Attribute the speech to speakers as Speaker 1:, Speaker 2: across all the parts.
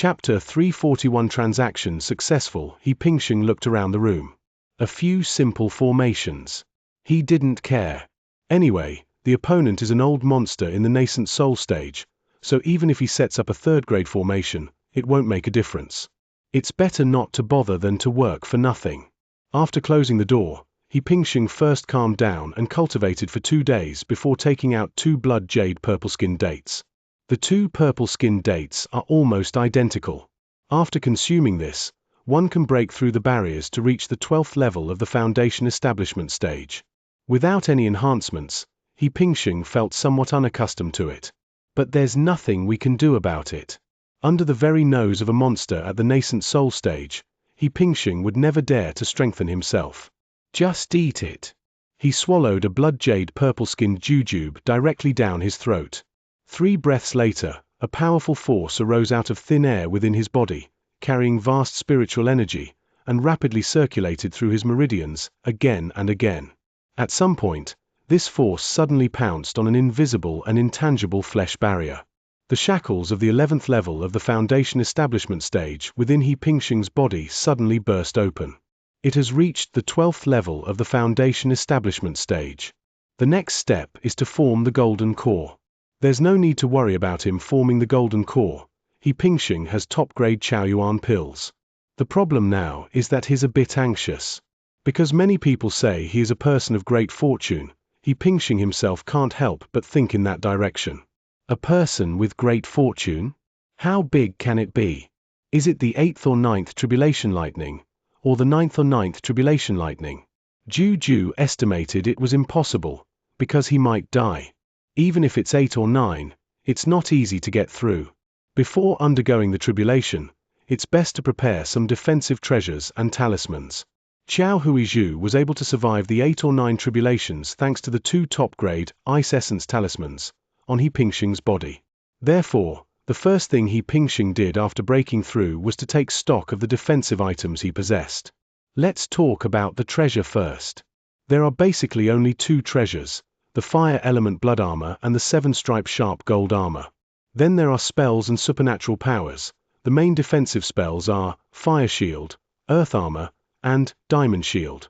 Speaker 1: Chapter 341 Transaction Successful. He Pingxing looked around the room. A few simple formations. He didn't care. Anyway, the opponent is an old monster in the nascent soul stage, so even if he sets up a third-grade formation, it won't make a difference. It's better not to bother than to work for nothing. After closing the door, He Pingxing first calmed down and cultivated for 2 days before taking out 2 blood jade purple-skinned dates. The 2 purple-skinned dates are almost identical. After consuming this, one can break through the barriers to reach the 12th level of the foundation establishment stage. Without any enhancements, He Pingxing felt somewhat unaccustomed to it. But there's nothing we can do about it. Under the very nose of a monster at the nascent soul stage, He Pingxing would never dare to strengthen himself. Just eat it. He swallowed a blood jade purple-skinned jujube directly down his throat. 3 breaths later, a powerful force arose out of thin air within his body, carrying vast spiritual energy, and rapidly circulated through his meridians, again and again. At some point, this force suddenly pounced on an invisible and intangible flesh barrier. The shackles of the 11th level of the foundation establishment stage within He Pingxing's body suddenly burst open. It has reached the 12th level of the foundation establishment stage. The next step is to form the golden core. There's no need to worry about him forming the golden core. He Pingxing has top-grade Chaoyuan pills. The problem now is that he's a bit anxious. Because many people say he is a person of great fortune, He Pingxing himself can't help but think in that direction. A person with great fortune? How big can it be? Is it the 8th or 9th tribulation lightning, or the 9th or 9th tribulation lightning? Juju estimated it was impossible, because he might die. Even if it's 8 or 9, it's not easy to get through. Before undergoing the tribulation, it's best to prepare some defensive treasures and talismans. Xiao Huizhu was able to survive the 8 or 9 tribulations thanks to the 2 top-grade Ice Essence talismans on He Pingxing's body. Therefore, the first thing He Pingxing did after breaking through was to take stock of the defensive items he possessed. Let's talk about the treasure first. There are basically only 2 treasures, the Fire Element Blood Armor and the 7-stripe Sharp Gold Armor. Then there are spells and supernatural powers. The main defensive spells are Fire Shield, Earth Armor, and Diamond Shield.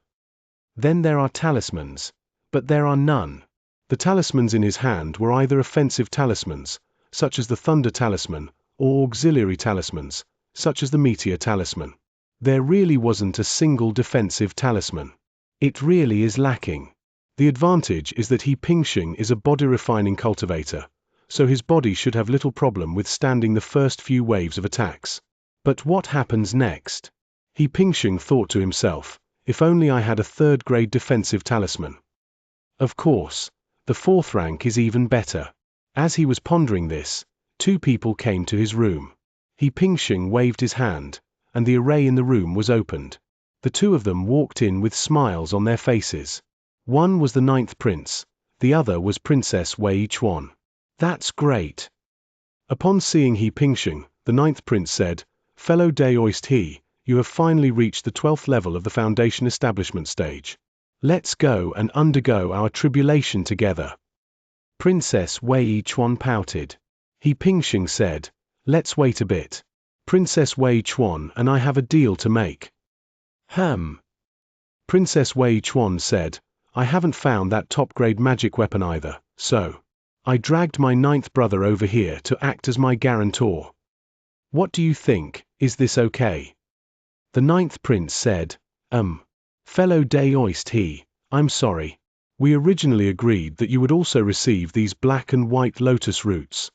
Speaker 1: Then there are talismans, but there are none. The talismans in his hand were either offensive talismans, such as the Thunder Talisman, or auxiliary talismans, such as the Meteor Talisman. There really wasn't a single defensive talisman. It really is lacking. The advantage is that He Pingxing is a body-refining cultivator, so his body should have little problem withstanding the first few waves of attacks. But what happens next? He Pingxing thought to himself, if only I had a 3rd-grade defensive talisman. Of course, the 4th rank is even better. As he was pondering this, 2 people came to his room. He Pingxing waved his hand, and the array in the room was opened. The 2 of them walked in with smiles on their faces. One was the 9th prince, the other was Princess Wei Chuan. That's great. Upon seeing He Pingxing, the 9th prince said, "Fellow Daoist He, you have finally reached the 12th level of the foundation establishment stage. Let's go and undergo our tribulation together." Princess Wei Chuan pouted. He Pingxing said, "Let's wait a bit. Princess Wei Chuan and I have a deal to make." Princess Wei Chuan said, "I haven't found that top-grade magic weapon either, so I dragged my 9th brother over here to act as my guarantor. What do you think, is this okay?" The 9th prince said, Fellow Daoist He, I'm sorry. We originally agreed that you would also receive these black and white lotus roots.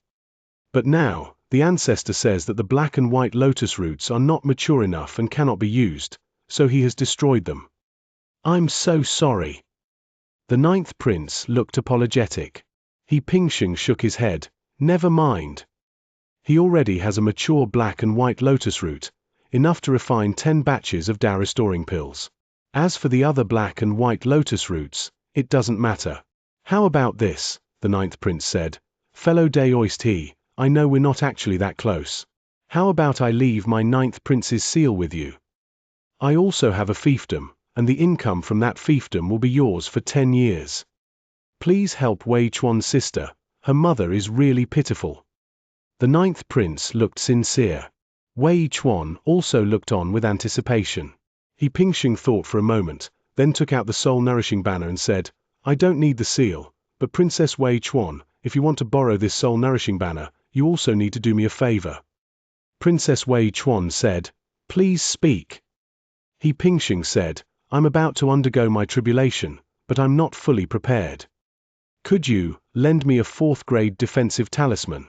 Speaker 1: But now, the ancestor says that the black and white lotus roots are not mature enough and cannot be used, so he has destroyed them. I'm so sorry. The 9th prince looked apologetic. He Pingxing shook his head, never mind. He already has a mature black and white lotus root, enough to refine 10 batches of Dao restoring pills. As for the other black and white lotus roots, it doesn't matter. How about this, the 9th prince said, Fellow Daoist He, I know we're not actually that close. How about I leave my 9th prince's seal with you? I also have a fiefdom, and the income from that fiefdom will be yours for 10 years. Please help Wei Chuan's sister, her mother is really pitiful. The 9th prince looked sincere. Wei Chuan also looked on with anticipation. He Pingxing thought for a moment, then took out the soul-nourishing banner and said, I don't need the seal, but Princess Wei Chuan, if you want to borrow this soul-nourishing banner, you also need to do me a favor. Princess Wei Chuan said, Please speak. He Pingxing said, I'm about to undergo my tribulation, but I'm not fully prepared. Could you lend me a 4th grade defensive talisman?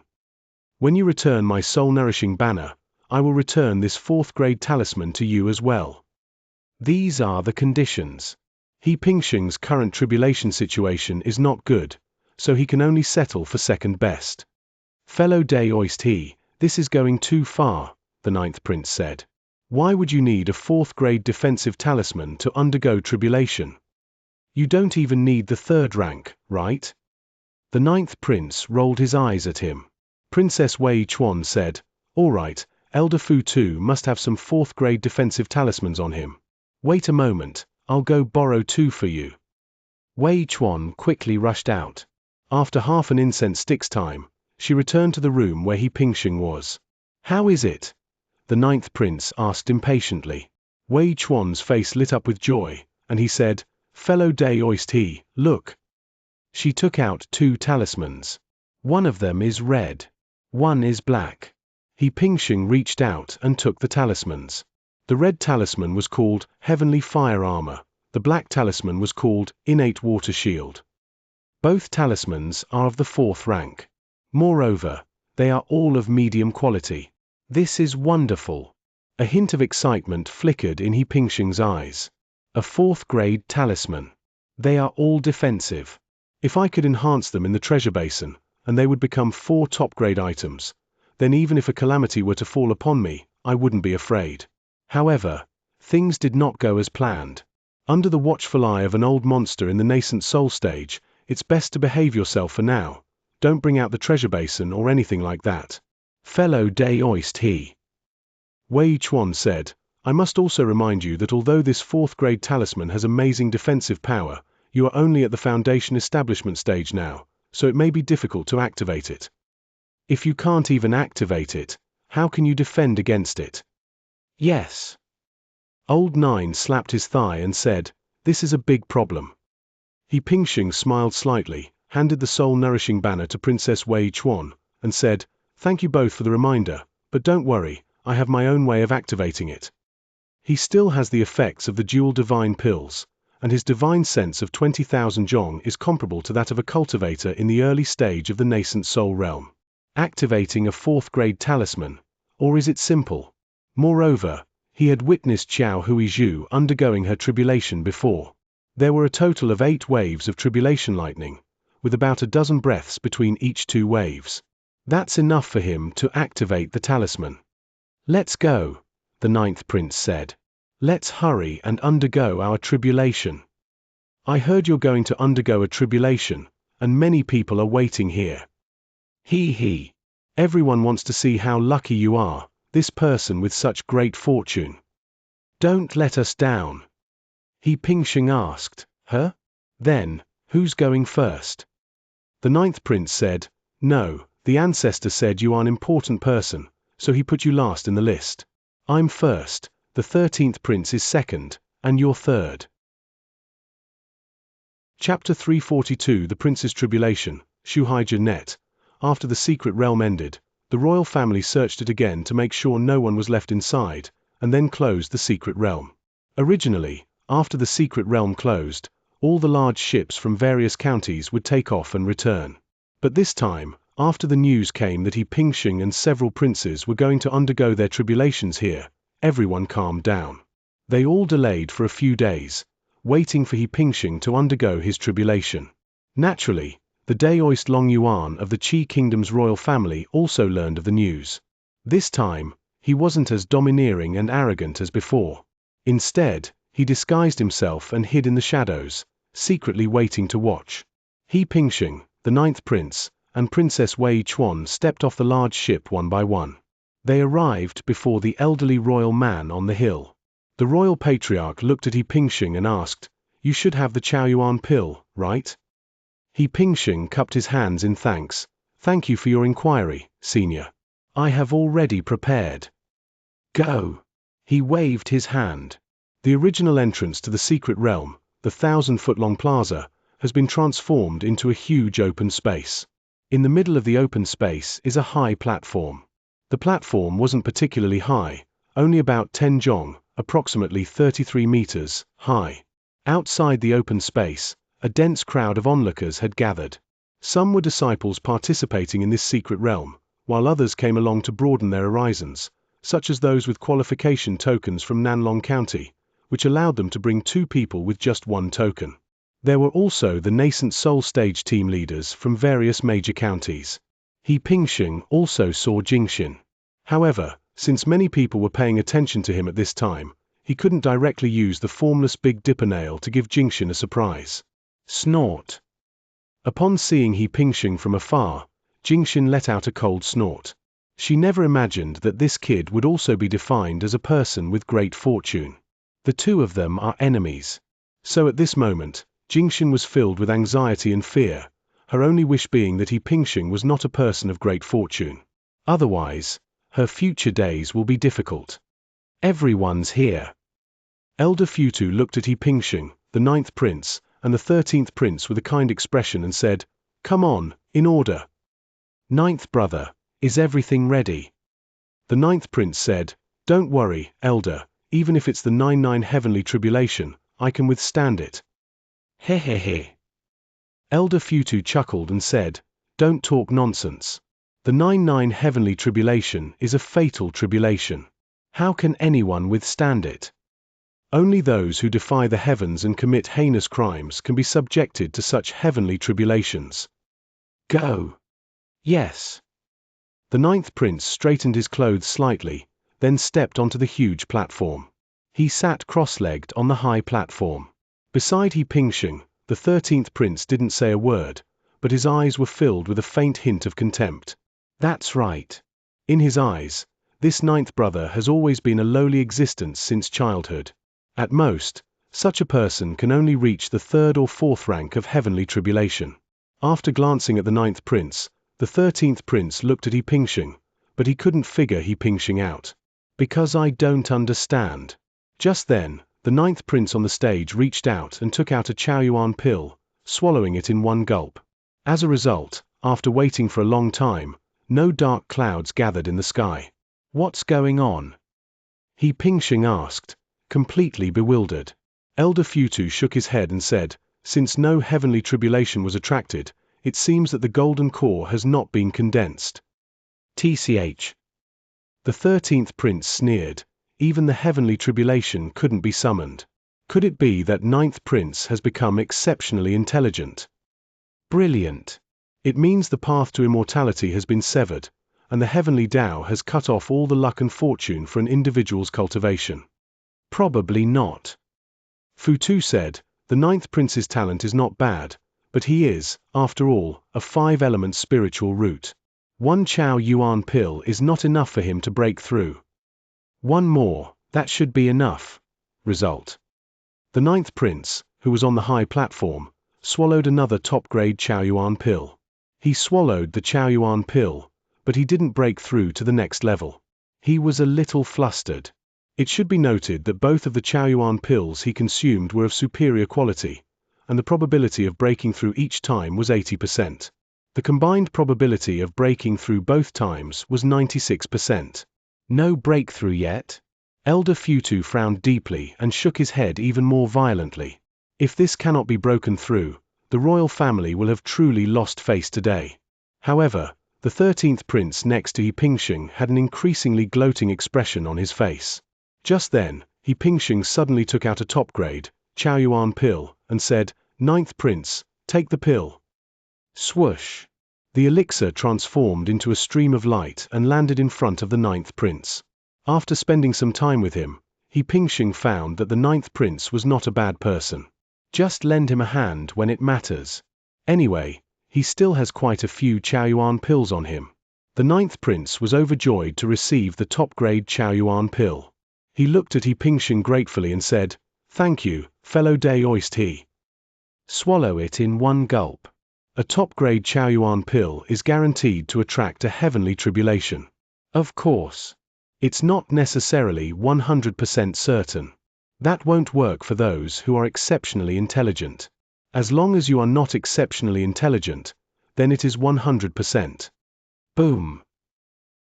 Speaker 1: When you return my soul-nourishing banner, I will return this 4th grade talisman to you as well. These are the conditions. He Pingxing's current tribulation situation is not good, so he can only settle for second best. Fellow Daoist he, this is going too far, the 9th prince said. Why would you need a 4th grade defensive talisman to undergo tribulation? You don't even need the 3rd rank, right? The 9th prince rolled his eyes at him. Princess Wei Chuan said, All right, Elder Fu too must have some 4th grade defensive talismans on him. Wait a moment, I'll go borrow 2 for you. Wei Chuan quickly rushed out. After half an incense stick's time, she returned to the room where He Pingxing was. How is it? The 9th prince asked impatiently. Wei Chuan's face lit up with joy, and he said, Fellow Daoist he, look. She took out 2 talismans. One of them is red. One is black. He Pingxing reached out and took the talismans. The red talisman was called Heavenly Fire Armor. The black talisman was called Innate Water Shield. Both talismans are of the 4th rank. Moreover, they are all of medium quality. This is wonderful. A hint of excitement flickered in He Pingxing's eyes. A 4th grade talisman. They are all defensive. If I could enhance them in the treasure basin, and they would become 4 top-grade items, then even if a calamity were to fall upon me, I wouldn't be afraid. However, things did not go as planned. Under the watchful eye of an old monster in the nascent soul stage, it's best to behave yourself for now. Don't bring out the treasure basin or anything like that. Fellow Daoist he. Wei Chuan said, I must also remind you that although this 4th grade talisman has amazing defensive power, you are only at the foundation establishment stage now, so it may be difficult to activate it. If you can't even activate it, how can you defend against it? Yes. Old 9 slapped his thigh and said, This is a big problem. He Pingxing smiled slightly, handed the soul-nourishing banner to Princess Wei Chuan, and said, Thank you both for the reminder, but don't worry, I have my own way of activating it. He still has the effects of the dual divine pills, and his divine sense of 20,000 zhong is comparable to that of a cultivator in the early stage of the nascent soul realm. Activating a 4th grade talisman, or is it simple? Moreover, he had witnessed Xiao Huizhu undergoing her tribulation before. There were a total of 8 waves of tribulation lightning, with about a dozen breaths between each 2 waves. That's enough for him to activate the talisman. Let's go, the 9th prince said. Let's hurry and undergo our tribulation. I heard you're going to undergo a tribulation, and many people are waiting here. He. Everyone wants to see how lucky you are, this person with such great fortune. Don't let us down. He Pingxing asked, Huh? Then, who's going first? The 9th prince said, No, the ancestor said you are an important person, so he put you last in the list. I'm first, the 13th prince is second, and you're third. Chapter 342 The Prince's Tribulation, Shuhaija Net. After the secret realm ended, the royal family searched it again to make sure no one was left inside, and then closed the secret realm. Originally, after the secret realm closed, all the large ships from various counties would take off and return. But this time, after the news came that He Pingxing and several princes were going to undergo their tribulations here, everyone calmed down. They all delayed for a few days, waiting for He Pingxing to undergo his tribulation. Naturally, the Daoist Long Yuan of the Qi Kingdom's royal family also learned of the news. This time, he wasn't as domineering and arrogant as before. Instead, he disguised himself and hid in the shadows, secretly waiting to watch. He Pingxing, the 9th prince, and Princess Wei Chuan stepped off the large ship one by one. They arrived before the elderly royal man on the hill. The royal patriarch looked at He Pingxing and asked, You should have the Chaoyuan pill, right? He Pingxing cupped his hands in thanks. Thank you for your inquiry, senior. I have already prepared. Go! He waved his hand. The original entrance to the secret realm, the 1,000-foot-long plaza, has been transformed into a huge open space. In the middle of the open space is a high platform. The platform wasn't particularly high, only about 10 jong, approximately 33 meters, high. Outside the open space, a dense crowd of onlookers had gathered. Some were disciples participating in this secret realm, while others came along to broaden their horizons, such as those with qualification tokens from Nanlong County, which allowed them to bring 2 people with just 1 token. There were also the nascent Seoul stage team leaders from various major counties. He Pingxing also saw Jingxin. However, since many people were paying attention to him at this time, he couldn't directly use the formless Big Dipper nail to give Jingxin a surprise. Snort. Upon seeing He Pingxing from afar, Jingxin let out a cold snort. She never imagined that this kid would also be defined as a person with great fortune. The 2 of them are enemies. So at this moment, Jingxin was filled with anxiety and fear, her only wish being that He Pingxing was not a person of great fortune. Otherwise, her future days will be difficult. Everyone's here. Elder Futu looked at He Pingxing, the 9th prince, and the 13th prince with a kind expression and said, "Come on, in order." "9th brother, is everything ready?" The 9th prince said, "Don't worry, Elder, even if it's the 99 heavenly tribulation, I can withstand it." Hehehe. Elder Futu chuckled and said, "Don't talk nonsense. The 99 heavenly tribulation is a fatal tribulation. How can anyone withstand it? Only those who defy the heavens and commit heinous crimes can be subjected to such heavenly tribulations. Go." Yes. The 9th prince straightened his clothes slightly, then stepped onto the huge platform. He sat cross-legged on the high platform. Beside He Pingxing, the 13th prince didn't say a word, but his eyes were filled with a faint hint of contempt. That's right. In his eyes, this 9th brother has always been a lowly existence since childhood. At most, such a person can only reach the 3rd or 4th rank of heavenly tribulation. After glancing at the 9th prince, the 13th prince looked at He Pingxing, but he couldn't figure He Pingxing out. "Because I don't understand." Just then, the 9th prince on the stage reached out and took out a Chaoyuan pill, swallowing it in one gulp. As a result, after waiting for a long time, no dark clouds gathered in the sky. "What's going on?" He Pingxing asked, completely bewildered. Elder Futu shook his head and said, "Since no heavenly tribulation was attracted, it seems that the golden core has not been condensed." TCH. The 13th prince sneered. Even the heavenly tribulation couldn't be summoned. Could it be that 9th prince has become exceptionally intelligent? Brilliant. It means the path to immortality has been severed, and the heavenly Tao has cut off all the luck and fortune for an individual's cultivation. Probably not. Futu said, "The 9th prince's talent is not bad, but he is, after all, a 5-element spiritual root. 1 Chao Yuan pill is not enough for him to break through. 1 more, that should be enough." Result. The 9th prince, who was on the high platform, swallowed another top-grade Chaoyuan pill. He swallowed the Chaoyuan pill, but he didn't break through to the next level. He was a little flustered. It should be noted that both of the Chaoyuan pills he consumed were of superior quality, and the probability of breaking through each time was 80%. The combined probability of breaking through both times was 96%. No breakthrough yet? Elder Futu frowned deeply and shook his head even more violently. If this cannot be broken through, the royal family will have truly lost face today. However, the 13th prince next to He Pingxing had an increasingly gloating expression on his face. Just then, He Pingxing suddenly took out a top-grade Chaoyuan pill and said, "9th prince, take the pill." Swoosh! The elixir transformed into a stream of light and landed in front of the 9th prince. After spending some time with him, He Pingxing found that the 9th prince was not a bad person. Just lend him a hand when it matters. Anyway, he still has quite a few Chaoyuan pills on him. The 9th prince was overjoyed to receive the top-grade Chaoyuan pill. He looked at He Pingxing gratefully and said, "Thank you, fellow Daoist he." Swallow it in one gulp. A top-grade Chaoyuan pill is guaranteed to attract a heavenly tribulation. Of course. It's not necessarily 100% certain. That won't work for those who are exceptionally intelligent. As long as you are not exceptionally intelligent, then it is 100%. Boom.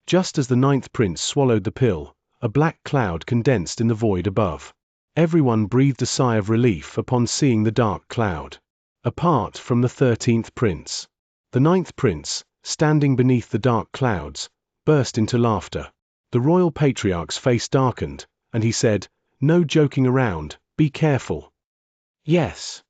Speaker 1: Just as the ninth prince swallowed the pill, a black cloud condensed in the void above. Everyone breathed a sigh of relief upon seeing the dark cloud. Apart from the 13th prince. The ninth prince, standing beneath the dark clouds, burst into laughter. The royal patriarch's face darkened, and he said, "No joking around, be careful." Yes.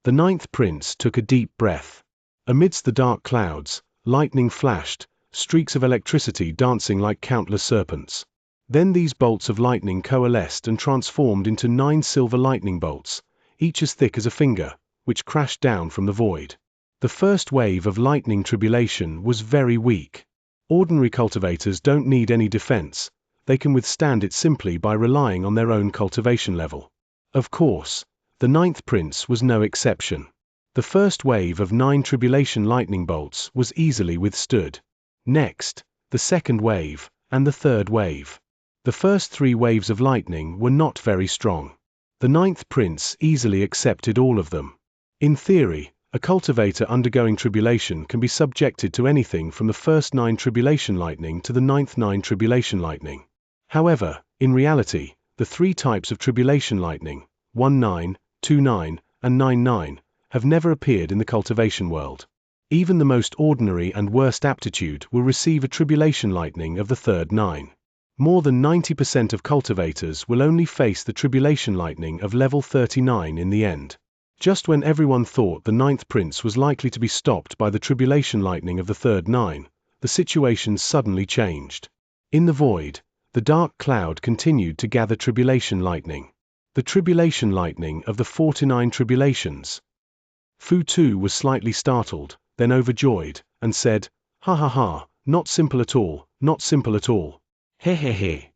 Speaker 1: The ninth prince took a deep breath. Amidst the dark clouds, lightning flashed, streaks of electricity dancing like countless serpents. Then these bolts of lightning coalesced and transformed into 9 silver lightning bolts, each as thick as a finger, which crashed down from the void. The first wave of lightning tribulation was very weak. Ordinary cultivators don't need any defense, they can withstand it simply by relying on their own cultivation level. Of course, the ninth prince was no exception. The first wave of 9 tribulation lightning bolts was easily withstood. Next, the second wave, and the third wave. The first 3 waves of lightning were not very strong. The ninth prince easily accepted all of them. In theory, a cultivator undergoing tribulation can be subjected to anything from the first 9 tribulation lightning to the ninth 9 tribulation lightning. However, in reality, the 3 types of tribulation lightning, 1-9, 2-9, and 9-9, have never appeared in the cultivation world. Even the most ordinary and worst aptitude will receive a tribulation lightning of the third 9. More than 90% of cultivators will only face the tribulation lightning of level 39 in the end. Just when everyone thought the ninth prince was likely to be stopped by the tribulation lightning of the third 9, the situation suddenly changed. In the void, the dark cloud continued to gather tribulation lightning. The tribulation lightning of the 49 tribulations. Fu Tu was slightly startled, then overjoyed, and said, "Ha ha ha, not simple at all, not simple at all. He he he."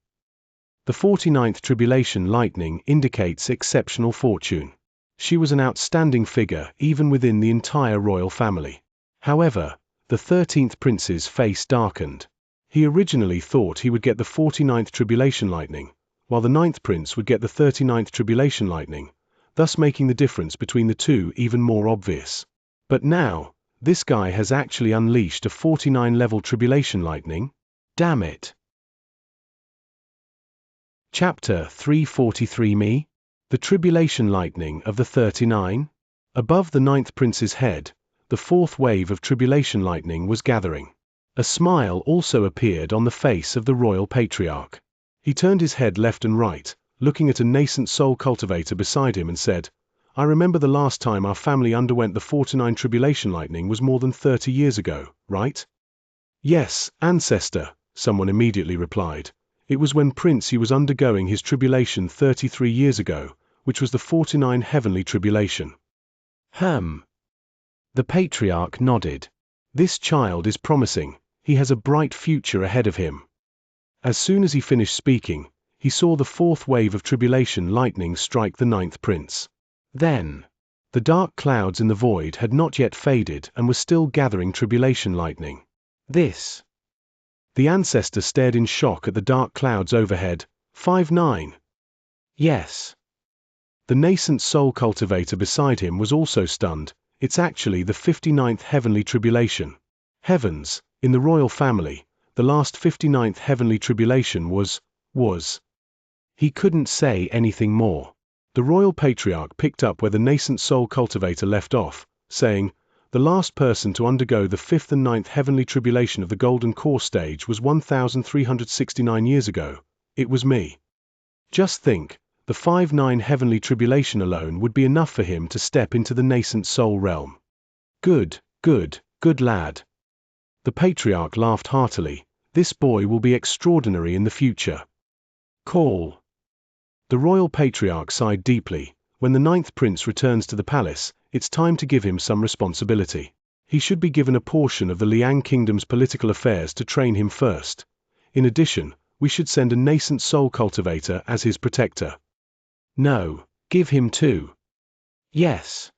Speaker 1: The 49th tribulation lightning indicates exceptional fortune. She was an outstanding figure even within the entire royal family. However, the 13th prince's face darkened. He originally thought he would get the 49th tribulation lightning, while the 9th prince would get the 39th tribulation lightning, thus making the difference between the two even more obvious. But now, this guy has actually unleashed a 49-level tribulation lightning? Damn it. Chapter 343 Me? The tribulation lightning of the 39? Above the 9th prince's head, the 4th wave of tribulation lightning was gathering. A smile also appeared on the face of the royal patriarch. He turned his head left and right, looking at a nascent soul cultivator beside him and said, "I remember the last time our family underwent the 49 tribulation lightning was more than 30 years ago, right?" "Yes, ancestor," someone immediately replied. "It was when Prince was undergoing his tribulation 33 years ago, which was the 49 heavenly tribulation." The patriarch nodded. "This child is promising, he has a bright future ahead of him." As soon as he finished speaking, he saw the 4th wave of tribulation lightning strike the 9th prince. Then, the dark clouds in the void had not yet faded and were still gathering tribulation lightning. This. The ancestor stared in shock at the dark clouds overhead. 5-9. Yes. The nascent soul cultivator beside him was also stunned. It's actually the 59th heavenly tribulation. Heavens, in the royal family, the last 59th heavenly tribulation was. He couldn't say anything more. The royal patriarch picked up where the nascent soul cultivator left off, saying, "The last person to undergo the 5th and 9th heavenly tribulation of the golden core stage was 1369 years ago. It was me." Just think, the 5-9 heavenly tribulation alone would be enough for him to step into the nascent soul realm. Good lad. The patriarch laughed heartily. This boy will be extraordinary in the future. Call. The royal patriarch sighed deeply. When the 9th prince returns to the palace, it's time to give him some responsibility. He should be given a portion of the Liang kingdom's political affairs to train him first. In addition, we should send a nascent soul cultivator as his protector. No, give him 2. Yes.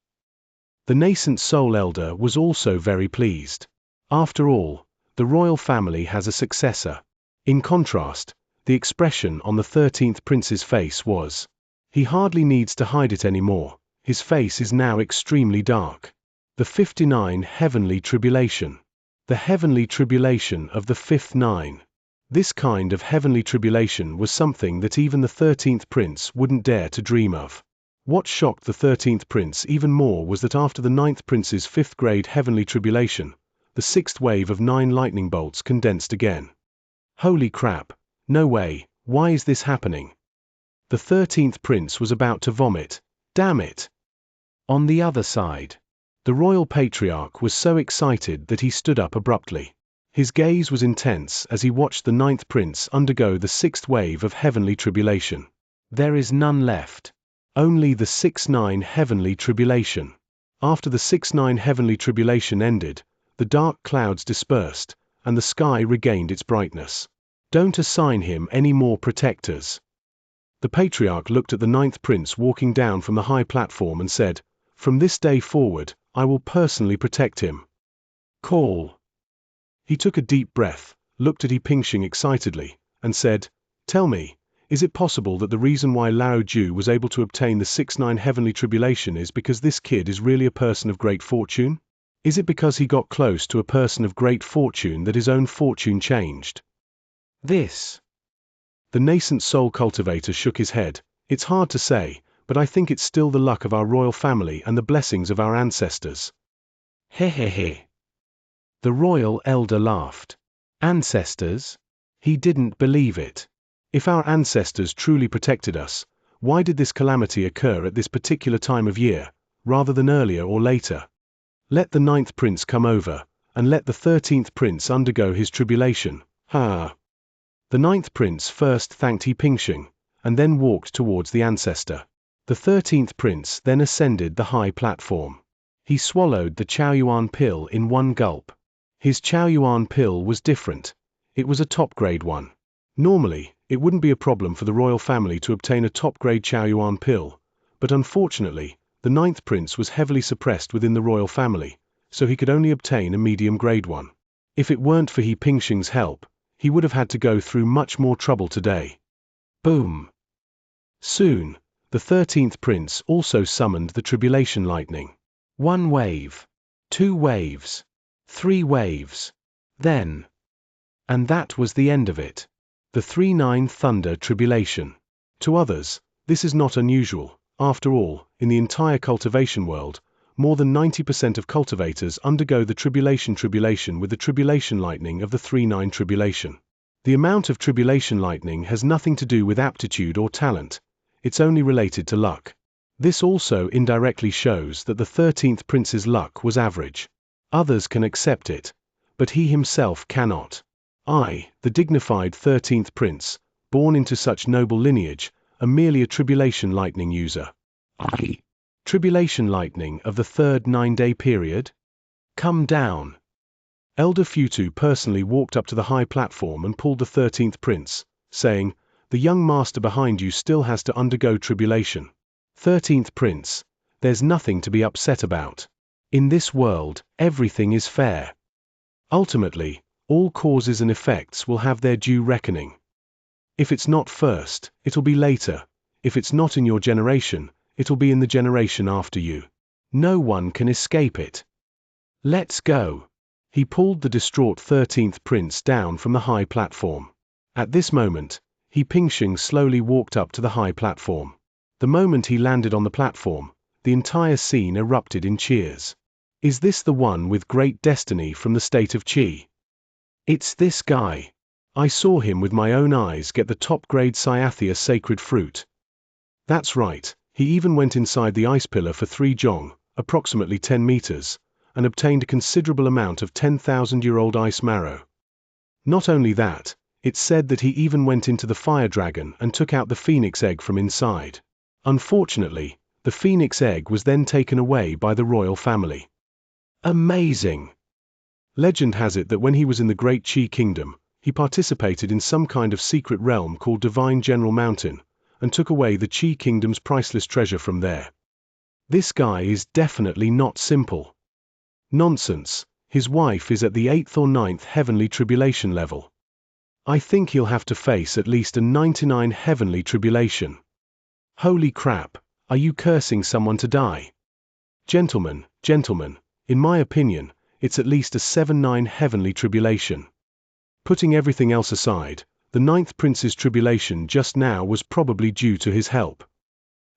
Speaker 1: The nascent soul elder was also very pleased. After all, the royal family has a successor. In contrast, the expression on the 13th prince's face was. He hardly needs to hide it anymore, his face is now extremely dark. The 59 Heavenly Tribulation. The heavenly tribulation of the fifth nine. This kind of heavenly tribulation was something that even the 13th prince wouldn't dare to dream of. What shocked the 13th prince even more was that after the 9th prince's 5th grade heavenly tribulation, the 6th wave of 9 lightning bolts condensed again. Holy crap, no way, why is this happening? The 13th prince was about to vomit, damn it. On the other side, the royal patriarch was so excited that he stood up abruptly. His gaze was intense as he watched the 9th prince undergo the 6th wave of heavenly tribulation. There is none left. Only the 6-9 heavenly tribulation. After the 6-9 heavenly tribulation ended, the dark clouds dispersed, and the sky regained its brightness. Don't assign him any more protectors. The patriarch looked at the 9th prince walking down from the high platform and said, "From this day forward, I will personally protect him." Call. He took a deep breath, looked at Pingxing excitedly, and said, "Tell me, is it possible that the reason why Lao Ju was able to obtain the 6-9 heavenly tribulation is because this kid is really a person of great fortune? Is it because he got close to a person of great fortune that his own fortune changed?" This. The nascent soul cultivator shook his head. "It's hard to say, but I think it's still the luck of our royal family and the blessings of our ancestors." Hehehe. The royal elder laughed. Ancestors? He didn't believe it. If our ancestors truly protected us, why did this calamity occur at this particular time of year, rather than earlier or later? Let the 9th prince come over, and let the 13th prince undergo his tribulation. Ha! The 9th prince first thanked Pingxing, and then walked towards the ancestor. The 13th prince then ascended the high platform. He swallowed the Chaoyuan pill in one gulp. His Chaoyuan pill was different. It was a top-grade one. Normally, it wouldn't be a problem for the royal family to obtain a top-grade Chaoyuan pill, but unfortunately, the 9th prince was heavily suppressed within the royal family, so he could only obtain a medium-grade one. If it weren't for Pingxing's help, he would have had to go through much more trouble today. Boom! Soon, the 13th prince also summoned the tribulation lightning. 1 wave. 2 waves. 3 waves. Then. And that was the end of it. The 3-9 thunder tribulation. To others, this is not unusual. After all, in the entire cultivation world, more than 90% of cultivators undergo the tribulation with the tribulation lightning of the 3-9 tribulation. The amount of tribulation lightning has nothing to do with aptitude or talent, it's only related to luck. This also indirectly shows that the 13th prince's luck was average. Others can accept it, but he himself cannot. I, the dignified 13th prince, born into such noble lineage, am merely a tribulation lightning user. Tribulation lightning of the 3rd 9-day period? Come down. Elder Futu personally walked up to the high platform and pulled the 13th prince, saying, "The young master behind you still has to undergo tribulation. 13th prince, there's nothing to be upset about. In this world, everything is fair. Ultimately, all causes and effects will have their due reckoning. If it's not first, it'll be later. If it's not in your generation, it'll be in the generation after you. No one can escape it. Let's go." He pulled the distraught 13th prince down from the high platform. At this moment, Pingxing slowly walked up to the high platform. The moment he landed on the platform, the entire scene erupted in cheers. Is this the one with great destiny from the state of Qi? It's this guy. I saw him with my own eyes get the top-grade Cyathea sacred fruit. That's right, he even went inside the ice pillar for 3 jong, approximately 10 meters, and obtained a considerable amount of 10,000-year-old ice marrow. Not only that, it's said that he even went into the fire dragon and took out the phoenix egg from inside. Unfortunately, the phoenix egg was then taken away by the royal family. Amazing! Legend has it that when he was in the Great Qi Kingdom, he participated in some kind of secret realm called Divine General Mountain, and took away the Qi Kingdom's priceless treasure from there. This guy is definitely not simple. Nonsense, his wife is at the 8th or 9th heavenly tribulation level. I think he'll have to face at least a 99 heavenly tribulation. Holy crap, are you cursing someone to die? Gentlemen, in my opinion, it's at least a 7-9 heavenly tribulation. Putting everything else aside, the 9th prince's tribulation just now was probably due to his help.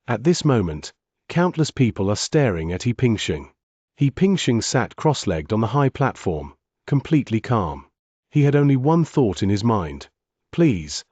Speaker 1: At this moment, countless people are staring at He Pingxing. He Pingxing sat cross-legged on the high platform, completely calm. He had only one thought in his mind. Please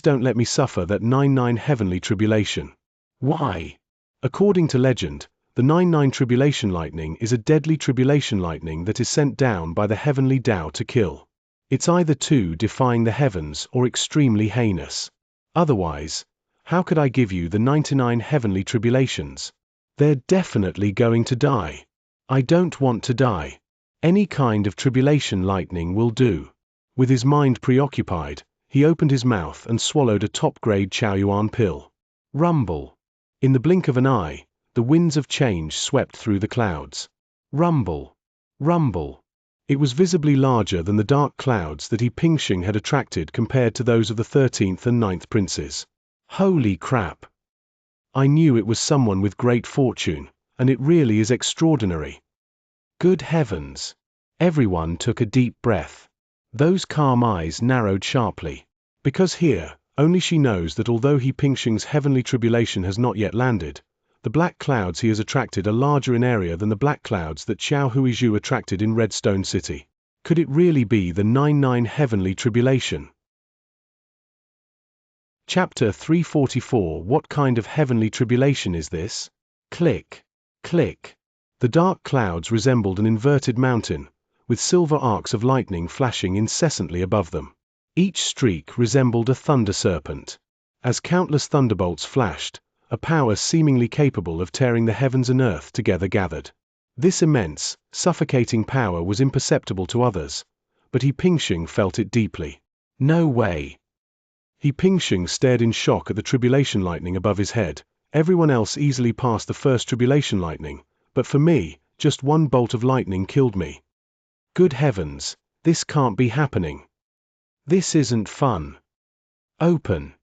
Speaker 1: don't let me suffer that 9-9 heavenly tribulation. Why? According to legend, the 9-9 tribulation lightning is a deadly tribulation lightning that is sent down by the heavenly Tao to kill. It's either too defying the heavens or extremely heinous. Otherwise, how could I give you the 99 heavenly tribulations? They're definitely going to die. I don't want to die. Any kind of tribulation lightning will do. With his mind preoccupied, he opened his mouth and swallowed a top-grade Chaoyuan pill. Rumble. In the blink of an eye, the winds of change swept through the clouds. Rumble. Rumble. It was visibly larger than the dark clouds that He Pingxing had attracted compared to those of the 13th and 9th princes. Holy crap. I knew it was someone with great fortune, and it really is extraordinary. Good heavens. Everyone took a deep breath. Those calm eyes narrowed sharply. Because here, only she knows that although He Pingxing's heavenly tribulation has not yet landed, the black clouds he has attracted are larger in area than the black clouds that Xiao Huizhu attracted in Redstone City. Could it really be the 9-9 heavenly tribulation? Chapter 344. What kind of heavenly tribulation is this? Click. Click. The dark clouds resembled an inverted mountain, with silver arcs of lightning flashing incessantly above them. Each streak resembled a thunder serpent. As countless thunderbolts flashed, a power seemingly capable of tearing the heavens and earth together gathered. This immense, suffocating power was imperceptible to others, but He Pingxing felt it deeply. No way. He Pingxing stared in shock at the tribulation lightning above his head. Everyone else easily passed the first tribulation lightning, but for me, just one bolt of lightning killed me. Good heavens, this can't be happening. This isn't fun. Open.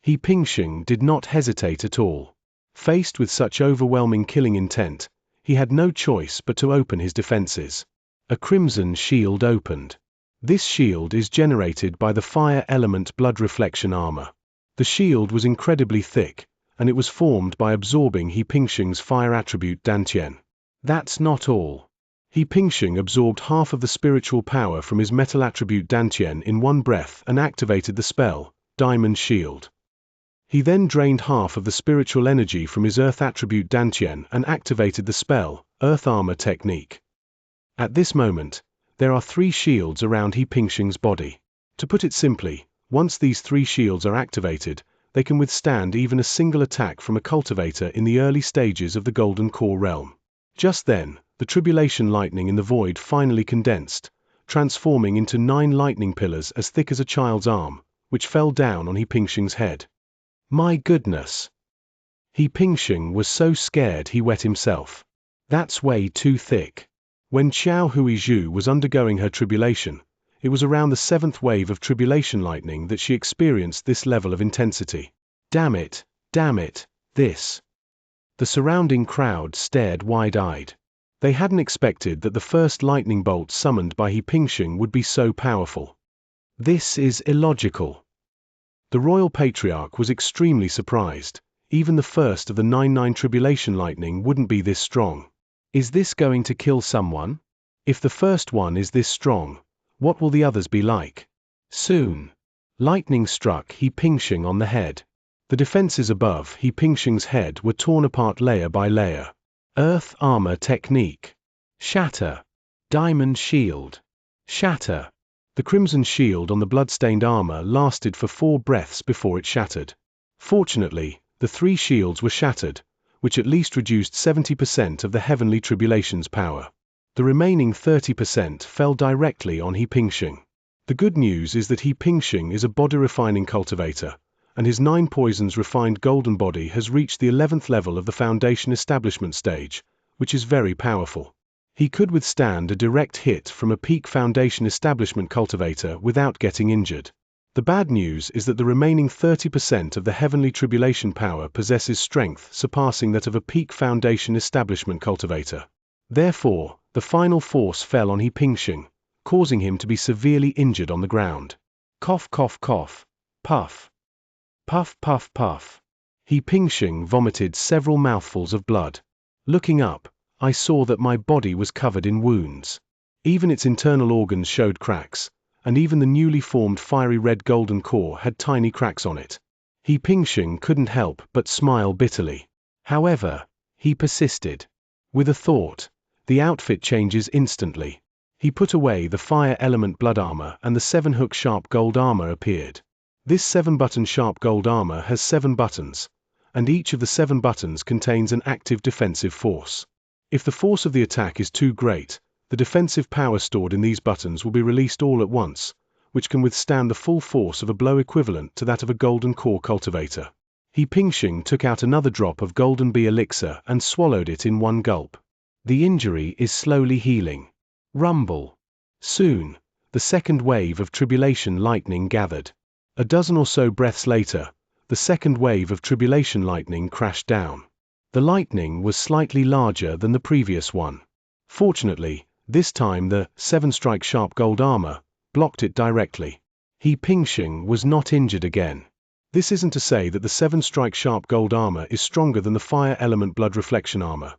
Speaker 1: He Pingxing did not hesitate at all. Faced with such overwhelming killing intent, he had no choice but to open his defenses. A crimson shield opened. This shield is generated by the fire element blood reflection armor. The shield was incredibly thick, and it was formed by absorbing He Pingxing's fire attribute Dantian. That's not all. He Pingxing absorbed half of the spiritual power from his metal attribute Dantian in one breath and activated the spell, Diamond Shield. He then drained half of the spiritual energy from his earth attribute Dantian and activated the spell, Earth Armor Technique. At this moment, there are 3 shields around He Pingxing's body. To put it simply, once these 3 shields are activated, they can withstand even a single attack from a cultivator in the early stages of the Golden Core realm. Just then, the tribulation lightning in the void finally condensed, transforming into 9 lightning pillars as thick as a child's arm, which fell down on He Pingxing's head. My goodness! He Pingxing was so scared he wet himself. That's way too thick. When Xiao Huizhu was undergoing her tribulation, it was around the 7th wave of tribulation lightning that she experienced this level of intensity. Damn it, this. The surrounding crowd stared wide-eyed. They hadn't expected that the first lightning bolt summoned by He Pingxing would be so powerful. This is illogical. The royal patriarch was extremely surprised. Even the first of the 9-9 tribulation lightning wouldn't be this strong. Is this going to kill someone? If the first one is this strong, what will the others be like? Soon. Lightning struck He Pingxing on the head. The defenses above He Pingxing's head were torn apart layer by layer. Earth Armor Technique. Shatter. Diamond Shield. Shatter. The crimson shield on the bloodstained armor lasted for 4 breaths before it shattered. Fortunately, the 3 shields were shattered, which at least reduced 70% of the heavenly tribulation's power. The remaining 30% fell directly on He Pingxing. The good news is that He Pingxing is a body-refining cultivator, and his 9 poisons refined golden body has reached the 11th level of the foundation establishment stage, which is very powerful. He could withstand a direct hit from a peak foundation establishment cultivator without getting injured. The bad news is that the remaining 30% of the heavenly tribulation power possesses strength surpassing that of a peak foundation establishment cultivator. Therefore, the final force fell on He Pingxing, causing him to be severely injured on the ground. Cough, cough, cough. Puff. Puff, puff, puff. He Pingxing vomited several mouthfuls of blood. Looking up, I saw that my body was covered in wounds. Even its internal organs showed cracks, and even the newly formed fiery red golden core had tiny cracks on it. He Pingxing couldn't help but smile bitterly. However, he persisted. With a thought, the outfit changes instantly. He put away the fire element blood armor and the 7-hook sharp gold armor appeared. This 7-button sharp gold armor has 7 buttons, and each of the 7 buttons contains an active defensive force. If the force of the attack is too great, the defensive power stored in these buttons will be released all at once, which can withstand the full force of a blow equivalent to that of a golden core cultivator. He Pingxing took out another drop of golden bee elixir and swallowed it in one gulp. The injury is slowly healing. Rumble. Soon, the second wave of tribulation lightning gathered. A dozen or so breaths later, the second wave of tribulation lightning crashed down. The lightning was slightly larger than the previous one. Fortunately, this time the 7-strike sharp gold armor blocked it directly. He Pingxing was not injured again. This isn't to say that the 7-strike sharp gold armor is stronger than the fire element blood reflection armor.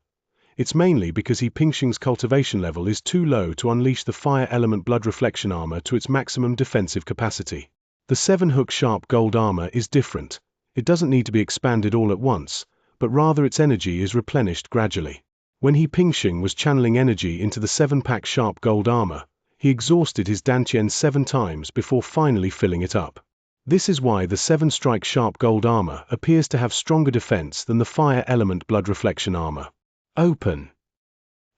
Speaker 1: It's mainly because He Pingxing's cultivation level is too low to unleash the fire element blood reflection armor to its maximum defensive capacity. The 7-hook sharp gold armor is different. It doesn't need to be expanded all at once, but rather its energy is replenished gradually. When He Pingxing was channeling energy into the 7-pack sharp gold armor, he exhausted his dantian 7 times before finally filling it up. This is why the 7-strike sharp gold armor appears to have stronger defense than the fire element blood reflection armor. Open.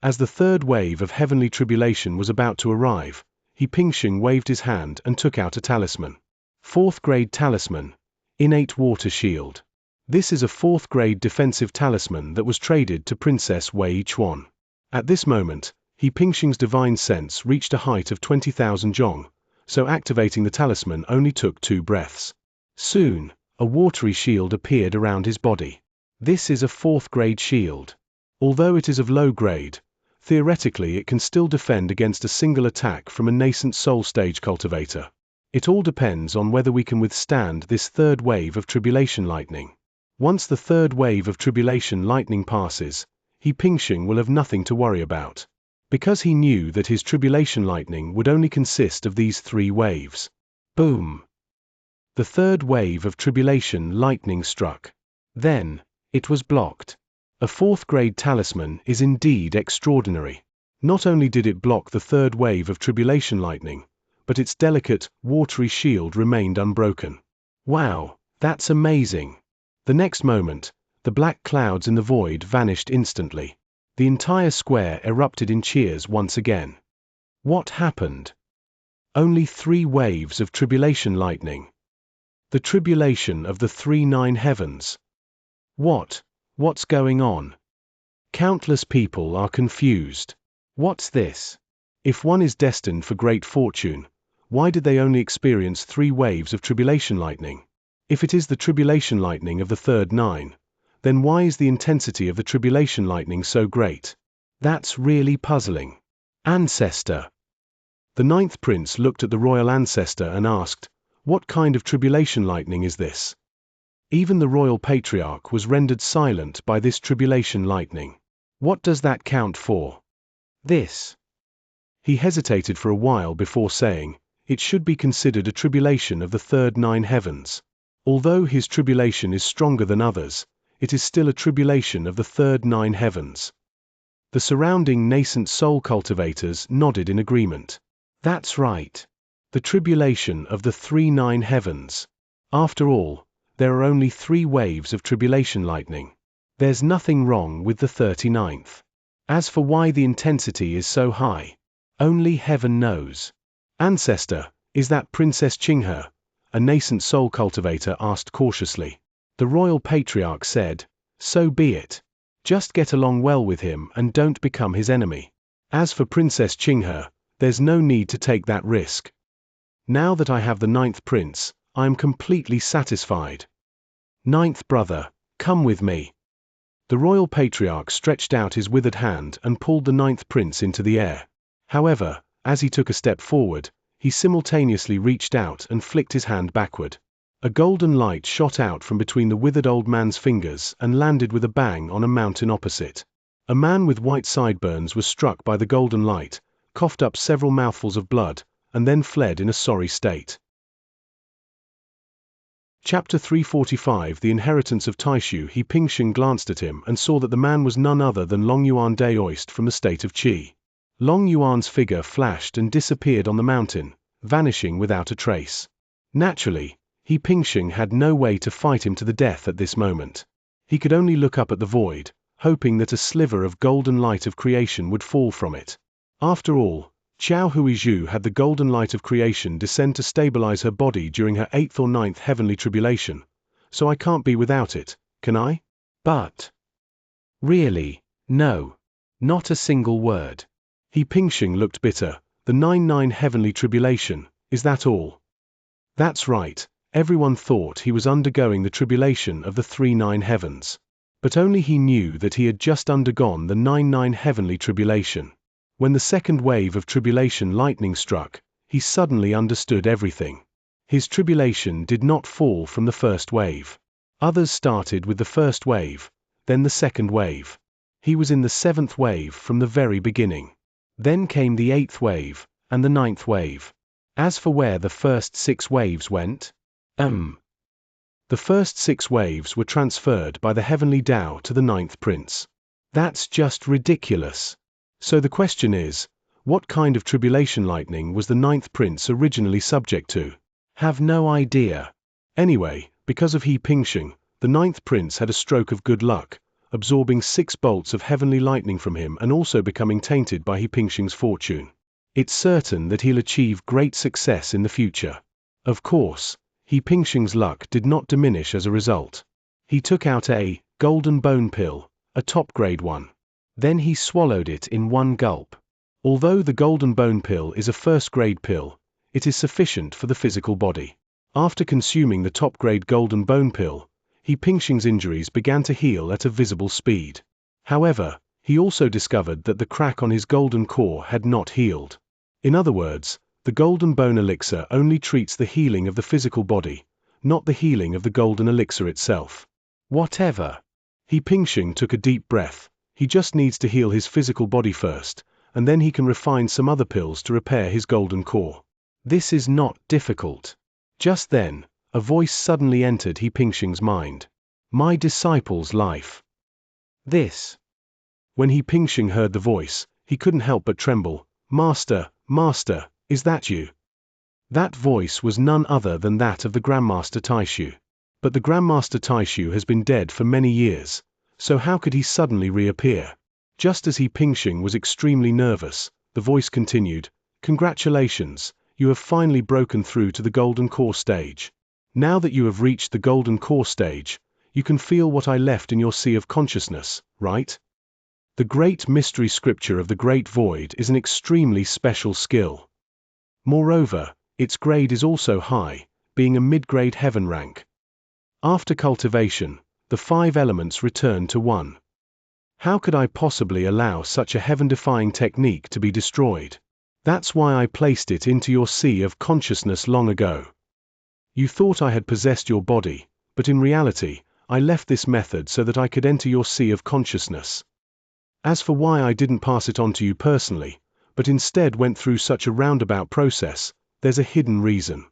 Speaker 1: As the third wave of heavenly tribulation was about to arrive, He Pingxing waved his hand and took out a talisman. 4th grade talisman, innate water shield. This is a 4th grade defensive talisman that was traded to Princess Wei Chuan. At this moment, He Pingxing's divine sense reached a height of 20,000 zhong, so activating the talisman only took 2 breaths. Soon, a watery shield appeared around his body. This is a 4th grade shield. Although it is of low grade, theoretically it can still defend against a single attack from a nascent soul stage cultivator. It all depends on whether we can withstand this third wave of tribulation lightning. Once the third wave of tribulation lightning passes, He Pingxing will have nothing to worry about. Because he knew that his tribulation lightning would only consist of these 3 waves. Boom! The third wave of tribulation lightning struck. Then, it was blocked. A 4th grade talisman is indeed extraordinary. Not only did it block the third wave of tribulation lightning, but its delicate, watery shield remained unbroken. Wow, that's amazing! The next moment, the black clouds in the void vanished instantly. The entire square erupted in cheers once again. What happened? Only 3 waves of tribulation lightning. The tribulation of the 3-9 heavens. What's going on? Countless people are confused. What's this? If one is destined for great fortune, why did they only experience 3 waves of tribulation lightning? If it is the tribulation lightning of the third 9, then why is the intensity of the tribulation lightning so great? That's really puzzling. Ancestor. The 9th prince looked at the royal ancestor and asked, "What kind of tribulation lightning is this?" Even the royal patriarch was rendered silent by this tribulation lightning. What does that count for? This. He hesitated for a while before saying, "It should be considered a tribulation of the third 9 heavens. Although his tribulation is stronger than others, it is still a tribulation of the third 9 heavens." The surrounding nascent soul cultivators nodded in agreement. That's right. The tribulation of the 3-9 heavens. After all, there are only 3 waves of tribulation lightning. There's nothing wrong with the 39th. As for why the intensity is so high, only heaven knows. Ancestor, is that Princess Xianxia? A nascent soul cultivator asked cautiously. The royal patriarch said, "So be it. Just get along well with him and don't become his enemy." As for Princess Xianxia, there's no need to take that risk. Now that I have the 9th prince, I am completely satisfied. 9th brother, come with me. The royal patriarch stretched out his withered hand and pulled the 9th prince into the air. However, as he took a step forward, he simultaneously reached out and flicked his hand backward. A golden light shot out from between the withered old man's fingers and landed with a bang on a mountain opposite. A man with white sideburns was struck by the golden light, coughed up several mouthfuls of blood, and then fled in a sorry state. Chapter 345 The Inheritance of Taishu. He Pingxing glanced at him and saw that the man was none other than Long Yuan Daoist from the state of Qi. Long Yuan's figure flashed and disappeared on the mountain, vanishing without a trace. Naturally, He Pingxing had no way to fight him to the death at this moment. He could only look up at the void, hoping that a sliver of golden light of creation would fall from it. After all, Xiao Huizhu had the golden light of creation descend to stabilize her body during her 8th or 9th heavenly tribulation, so I can't be without it, can I? But really, no. Not a single word. He Pingxing looked bitter. The 9-9 heavenly tribulation, is that all? That's right, everyone thought he was undergoing the tribulation of the 3-9 heavens. But only he knew that he had just undergone the 9-9 heavenly tribulation. When the second wave of tribulation lightning struck, he suddenly understood everything. His tribulation did not fall from the first wave. Others started with the first wave, then the second wave. He was in the 7th wave from the very beginning. Then came the 8th wave, and the 9th wave. As for where the first 6 waves went, the first 6 waves were transferred by the heavenly Tao to the 9th prince. That's just ridiculous. So the question is, what kind of tribulation lightning was the 9th prince originally subject to? Have no idea. Anyway, because of He Pingxing, the 9th prince had a stroke of good luck, absorbing 6 bolts of heavenly lightning from him and also becoming tainted by He Pingxing's fortune. It's certain that he'll achieve great success in the future. Of course, He Pingxing's luck did not diminish as a result. He took out a golden bone pill, a top-grade one. Then he swallowed it in one gulp. Although the golden bone pill is a first-grade pill, it is sufficient for the physical body. After consuming the top-grade golden bone pill, He Pingxing's injuries began to heal at a visible speed. However, he also discovered that the crack on his golden core had not healed. In other words, the golden bone elixir only treats the healing of the physical body, not the healing of the golden elixir itself. Whatever. He Pingxing took a deep breath. He just needs to heal his physical body first, and then he can refine some other pills to repair his golden core. This is not difficult. Just then, a voice suddenly entered He Pingxing's mind. My disciple's life. This. When He Pingxing heard the voice, he couldn't help but tremble. Master, Master, is that you? That voice was none other than that of the Grandmaster Taishu. But the Grandmaster Taishu has been dead for many years. So how could he suddenly reappear? Just as He Pingxing was extremely nervous, the voice continued, Congratulations, you have finally broken through to the golden core stage. Now that you have reached the golden core stage, you can feel what I left in your sea of consciousness, right? The great mystery scripture of the great void is an extremely special skill. Moreover, its grade is also high, being a mid-grade heaven rank. After cultivation, the 5 elements return to 1. How could I possibly allow such a heaven-defying technique to be destroyed? That's why I placed it into your sea of consciousness long ago. You thought I had possessed your body, but in reality, I left this method so that I could enter your sea of consciousness. As for why I didn't pass it on to you personally, but instead went through such a roundabout process, there's a hidden reason.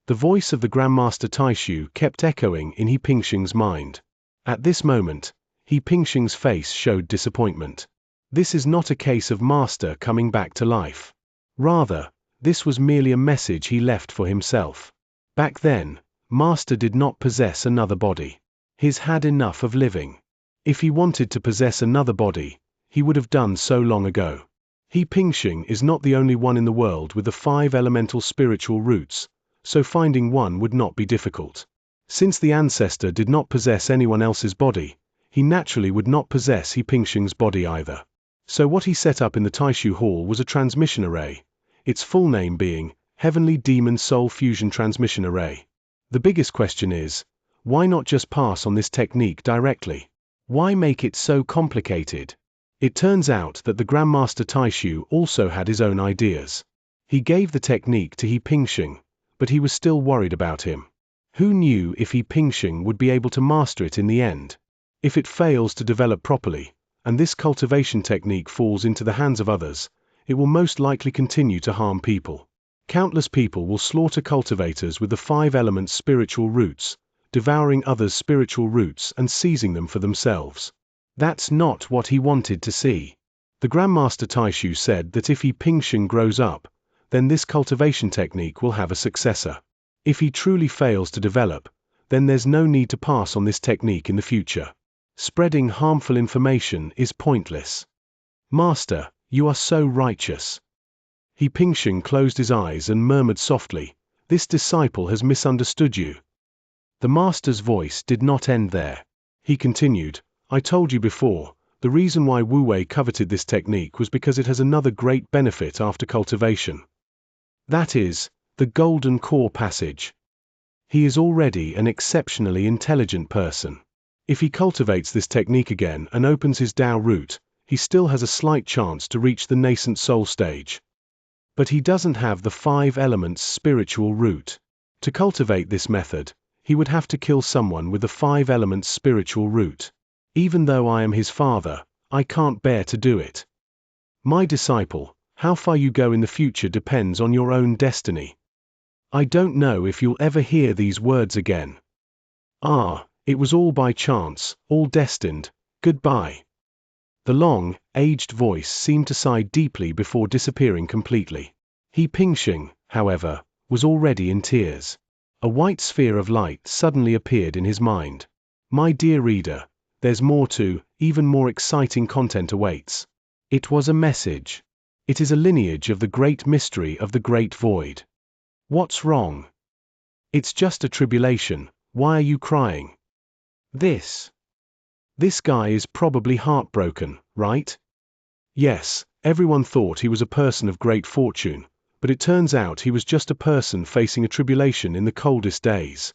Speaker 1: The voice of the Grandmaster Taishu kept echoing in He Pingxing's mind. At this moment, He Pingxing's face showed disappointment. This is not a case of Master coming back to life. Rather, this was merely a message he left for himself. Back then, Master did not possess another body. He's had enough of living. If he wanted to possess another body, he would have done so long ago. He Pingxing is not the only one in the world with the 5 elemental spiritual roots, so finding one would not be difficult. Since the ancestor did not possess anyone else's body, he naturally would not possess He Pingxing's body either. So what he set up in the Taishu Hall was a transmission array, its full name being Heavenly Demon Soul Fusion Transmission Array. The biggest question is, why not just pass on this technique directly? Why make it so complicated? It turns out that the Grandmaster Taishu also had his own ideas. He gave the technique to He Pingsheng, but he was still worried about him. Who knew if He Pingsheng would be able to master it in the end? If it fails to develop properly, and this cultivation technique falls into the hands of others, it will most likely continue to harm people. Countless people will slaughter cultivators with the 5 elements spiritual roots, devouring others' spiritual roots and seizing them for themselves. That's not what he wanted to see. The Grandmaster Taishu said that if He Pingsheng grows up, then this cultivation technique will have a successor. If he truly fails to develop, then there's no need to pass on this technique in the future. Spreading harmful information is pointless. Master, you are so righteous. He Pingsheng closed his eyes and murmured softly, "This disciple has misunderstood you." The master's voice did not end there. He continued, "I told you before, the reason why Wu Wei coveted this technique was because it has another great benefit after cultivation. That is, the Golden Core passage. He is already an exceptionally intelligent person. If he cultivates this technique again and opens his Tao root, he still has a slight chance to reach the nascent soul stage. But he doesn't have the 5 elements spiritual root. To cultivate this method, he would have to kill someone with the 5 elements spiritual root. Even though I am his father, I can't bear to do it. My disciple, how far you go in the future depends on your own destiny. I don't know if you'll ever hear these words again. Ah, it was all by chance, all destined, goodbye." The long, aged voice seemed to sigh deeply before disappearing completely. He Pingsheng, however, was already in tears. A white sphere of light suddenly appeared in his mind. My dear reader, there's more to, even more exciting content awaits. It was a message. It is a lineage of the great mystery of the great void. What's wrong? It's just a tribulation. Why are you crying? This guy is probably heartbroken, right? Yes, everyone thought he was a person of great fortune, but it turns out he was just a person facing a tribulation in the coldest days.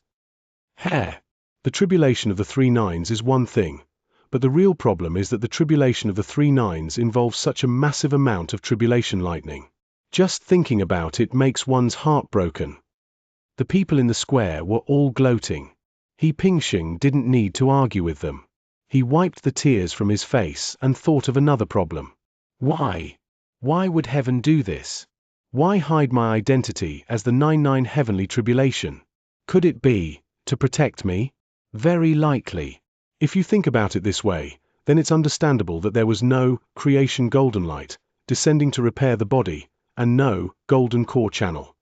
Speaker 1: The tribulation of the 3 nines is one thing, but the real problem is that the tribulation of the 3 nines involves such a massive amount of tribulation lightning. Just thinking about it makes one's heart broken. The people in the square were all gloating. He Pingsheng didn't need to argue with them. He wiped the tears from his face and thought of another problem. Why? Why would heaven do this? Why hide my identity as the 99 heavenly tribulation? Could it be to protect me? Very likely. If you think about it this way, then it's understandable that there was no creation golden light descending to repair the body, and no golden core channel.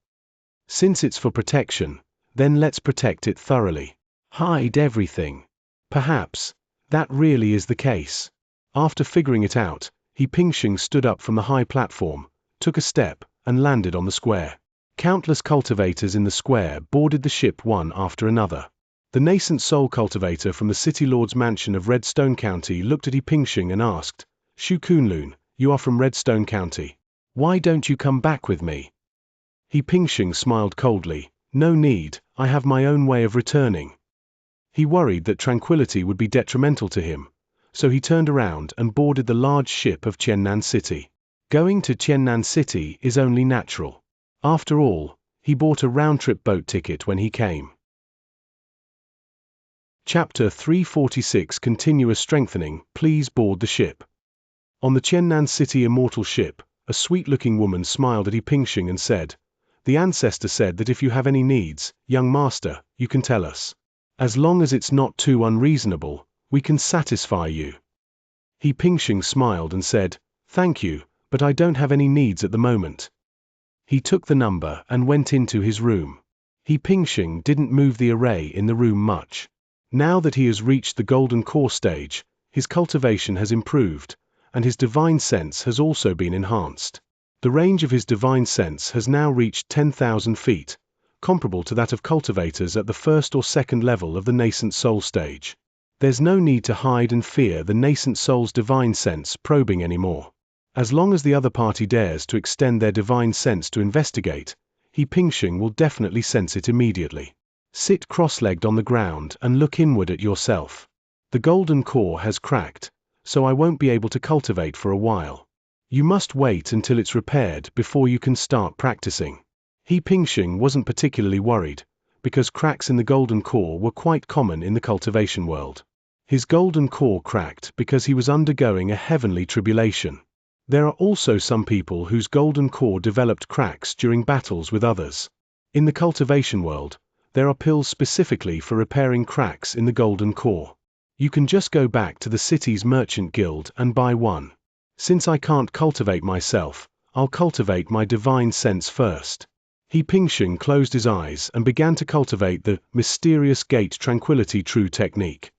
Speaker 1: Since it's for protection, then let's protect it thoroughly. Hide everything. Perhaps that really is the case. After figuring it out, He Pingsheng stood up from the high platform, took a step, and landed on the square. Countless cultivators in the square boarded the ship one after another. The nascent soul cultivator from the City Lord's mansion of Redstone County looked at He Pingsheng and asked, "Shu Kunlun, you are from Redstone County. Why don't you come back with me?" He Pingsheng smiled coldly, "No need, I have my own way of returning." He worried that tranquility would be detrimental to him, so he turned around and boarded the large ship of Qiannan City. Going to Qiannan City is only natural. After all, he bought a round-trip boat ticket when he came. Chapter 346 Continuous Strengthening. Please board the ship. On the Qiannan City Immortal ship, a sweet-looking woman smiled at He Pingsheng and said, "The ancestor said that if you have any needs, young master, you can tell us. As long as it's not too unreasonable, we can satisfy you." He Pingsheng smiled and said, "Thank you, but I don't have any needs at the moment." He took the number and went into his room. He Pingsheng didn't move the array in the room much. Now that he has reached the golden core stage, his cultivation has improved, and his divine sense has also been enhanced. The range of his divine sense has now reached 10,000 feet, comparable to that of cultivators at the 1st or 2nd level of the nascent soul stage. There's no need to hide and fear the nascent soul's divine sense probing anymore. As long as the other party dares to extend their divine sense to investigate, He Pingxing will definitely sense it immediately. Sit cross-legged on the ground and look inward at yourself. The golden core has cracked, so I won't be able to cultivate for a while. You must wait until it's repaired before you can start practicing. He Pingxing wasn't particularly worried, because cracks in the golden core were quite common in the cultivation world. His golden core cracked because he was undergoing a heavenly tribulation. There are also some people whose golden core developed cracks during battles with others. In the cultivation world, there are pills specifically for repairing cracks in the golden core. You can just go back to the city's merchant guild and buy one. Since I can't cultivate myself, I'll cultivate my divine sense first. He Pingxing closed his eyes and began to cultivate the mysterious gate tranquility true technique.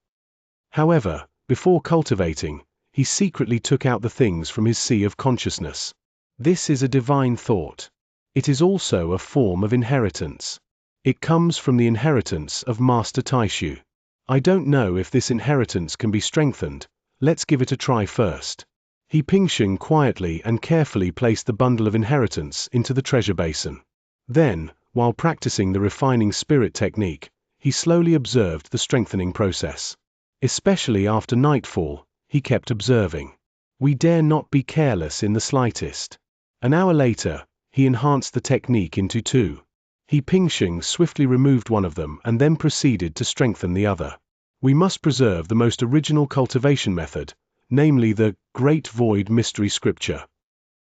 Speaker 1: However, before cultivating, he secretly took out the things from his sea of consciousness. This is a divine thought. It is also a form of inheritance. It comes from the inheritance of Master Taishu. I don't know if this inheritance can be strengthened. Let's give it a try first. He Pingxing quietly and carefully placed the bundle of inheritance into the treasure basin. Then, while practicing the refining spirit technique, he slowly observed the strengthening process. Especially after nightfall, he kept observing. We dare not be careless in the slightest. An hour later, he enhanced the technique into 2. He Pingxing swiftly removed one of them and then proceeded to strengthen the other. We must preserve the most original cultivation method, namely the Great Void Mystery Scripture.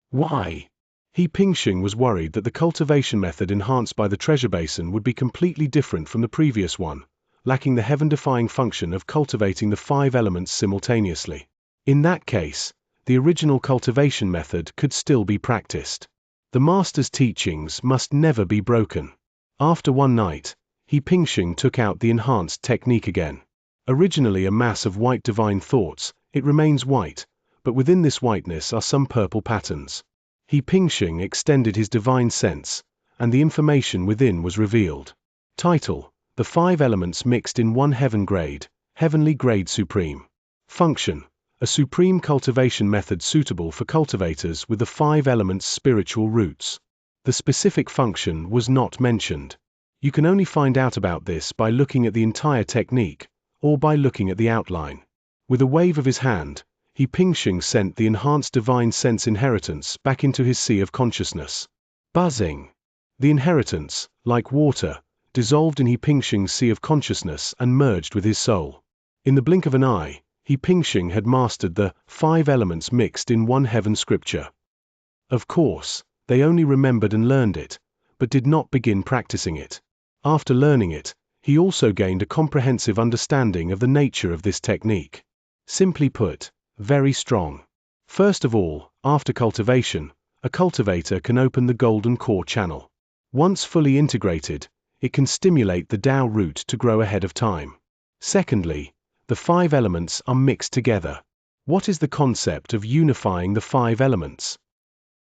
Speaker 1: Why? He Pingxing was worried that the cultivation method enhanced by the treasure basin would be completely different from the previous one, lacking the heaven-defying function of cultivating the 5 elements simultaneously. In that case, the original cultivation method could still be practiced. The master's teachings must never be broken. After one night, He Pingxing took out the enhanced technique again. Originally a mass of white divine thoughts, it remains white, but within this whiteness are some purple patterns. He Pingxing extended his divine sense, and the information within was revealed. Title: The 5 Elements Mixed in One Heaven Grade, Heavenly Grade Supreme. Function: A supreme cultivation method suitable for cultivators with the 5 elements' spiritual roots. The specific function was not mentioned. You can only find out about this by looking at the entire technique, or by looking at the outline. With a wave of his hand, He Pingxing sent the enhanced divine sense inheritance back into his sea of consciousness. Buzzing. The inheritance, like water, dissolved in He Pingxing's sea of consciousness and merged with his soul. In the blink of an eye, He Pingxing had mastered the 5 elements mixed in one heaven scripture. Of course, they only remembered and learned it, but did not begin practicing it. After learning it, he also gained a comprehensive understanding of the nature of this technique. Simply put, very strong. First of all, after cultivation, a cultivator can open the golden core channel. Once fully integrated, it can stimulate the Tao root to grow ahead of time. Secondly, the 5 elements are mixed together. What is the concept of unifying the 5 elements?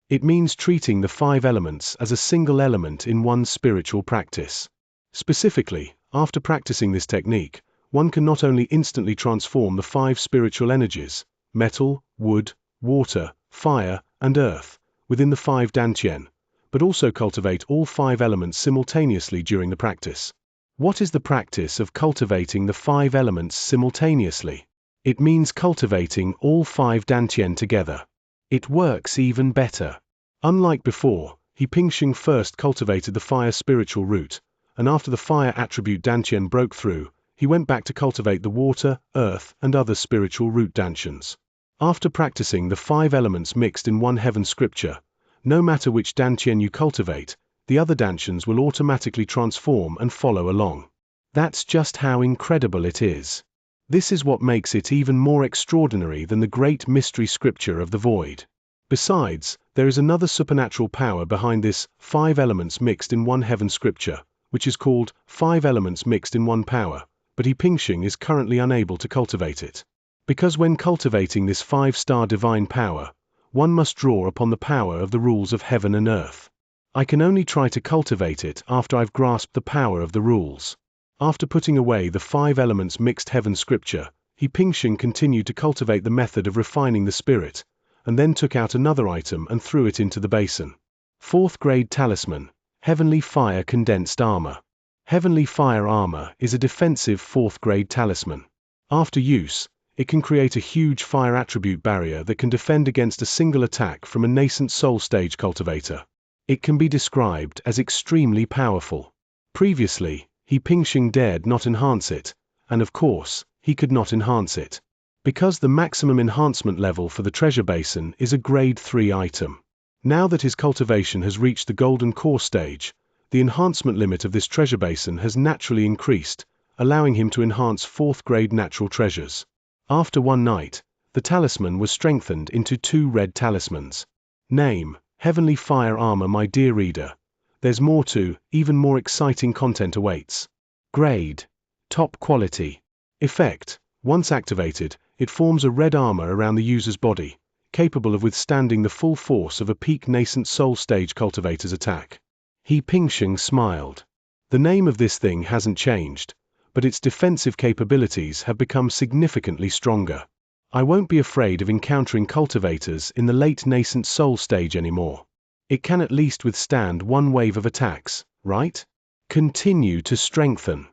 Speaker 1: It means treating the 5 elements as a single element in one's spiritual practice. Specifically, after practicing this technique, one can not only instantly transform the 5 spiritual energies, metal, wood, water, fire, and earth, within the 5 dantian, but also cultivate all 5 elements simultaneously during the practice. What is the practice of cultivating the 5 elements simultaneously? It means cultivating all 5 dantian together. It works even better. Unlike before, He Pingxing first cultivated the fire spiritual root, and after the fire attribute dantian broke through, he went back to cultivate the water, earth, and other spiritual root dantians. After practicing the 5 elements mixed in one heaven scripture, no matter which dantian you cultivate, the other dantians will automatically transform and follow along. That's just how incredible it is. This is what makes it even more extraordinary than the great mystery scripture of the void. Besides, there is another supernatural power behind this 5 elements mixed in one heaven scripture, which is called 5 elements mixed in one power, but He Pingxing is currently unable to cultivate it. Because when cultivating this 5-star divine power, one must draw upon the power of the rules of heaven and earth. I can only try to cultivate it after I've grasped the power of the rules. After putting away the 5 elements mixed heaven scripture, He Pingxing continued to cultivate the method of refining the spirit, and then took out another item and threw it into the basin. 4th grade talisman, Heavenly Fire Condensed Armor. Heavenly Fire Armor is a defensive 4th grade talisman. After use, it can create a huge fire attribute barrier that can defend against a single attack from a nascent soul stage cultivator. It can be described as extremely powerful. Previously, He Pingxing dared not enhance it, and of course, he could not enhance it, because the maximum enhancement level for the treasure basin is a grade 3 item. Now that his cultivation has reached the golden core stage, the enhancement limit of this treasure basin has naturally increased, allowing him to enhance 4th grade natural treasures. After one night, the talisman was strengthened into 2 red talismans. Name, Heavenly Fire Armor. My dear reader, there's more to, even more exciting content awaits. Grade, top quality. Effect, once activated, it forms a red armor around the user's body, capable of withstanding the full force of a peak nascent soul stage cultivator's attack. He Pingxing smiled. The name of this thing hasn't changed, but its defensive capabilities have become significantly stronger. I won't be afraid of encountering cultivators in the late nascent soul stage anymore. It can at least withstand one wave of attacks, right? Continue to strengthen.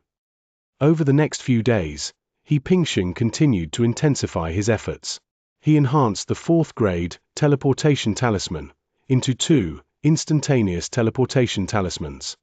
Speaker 1: Over the next few days, He Pingxing continued to intensify his efforts. He enhanced the 4th grade teleportation talisman into 2 instantaneous teleportation talismans.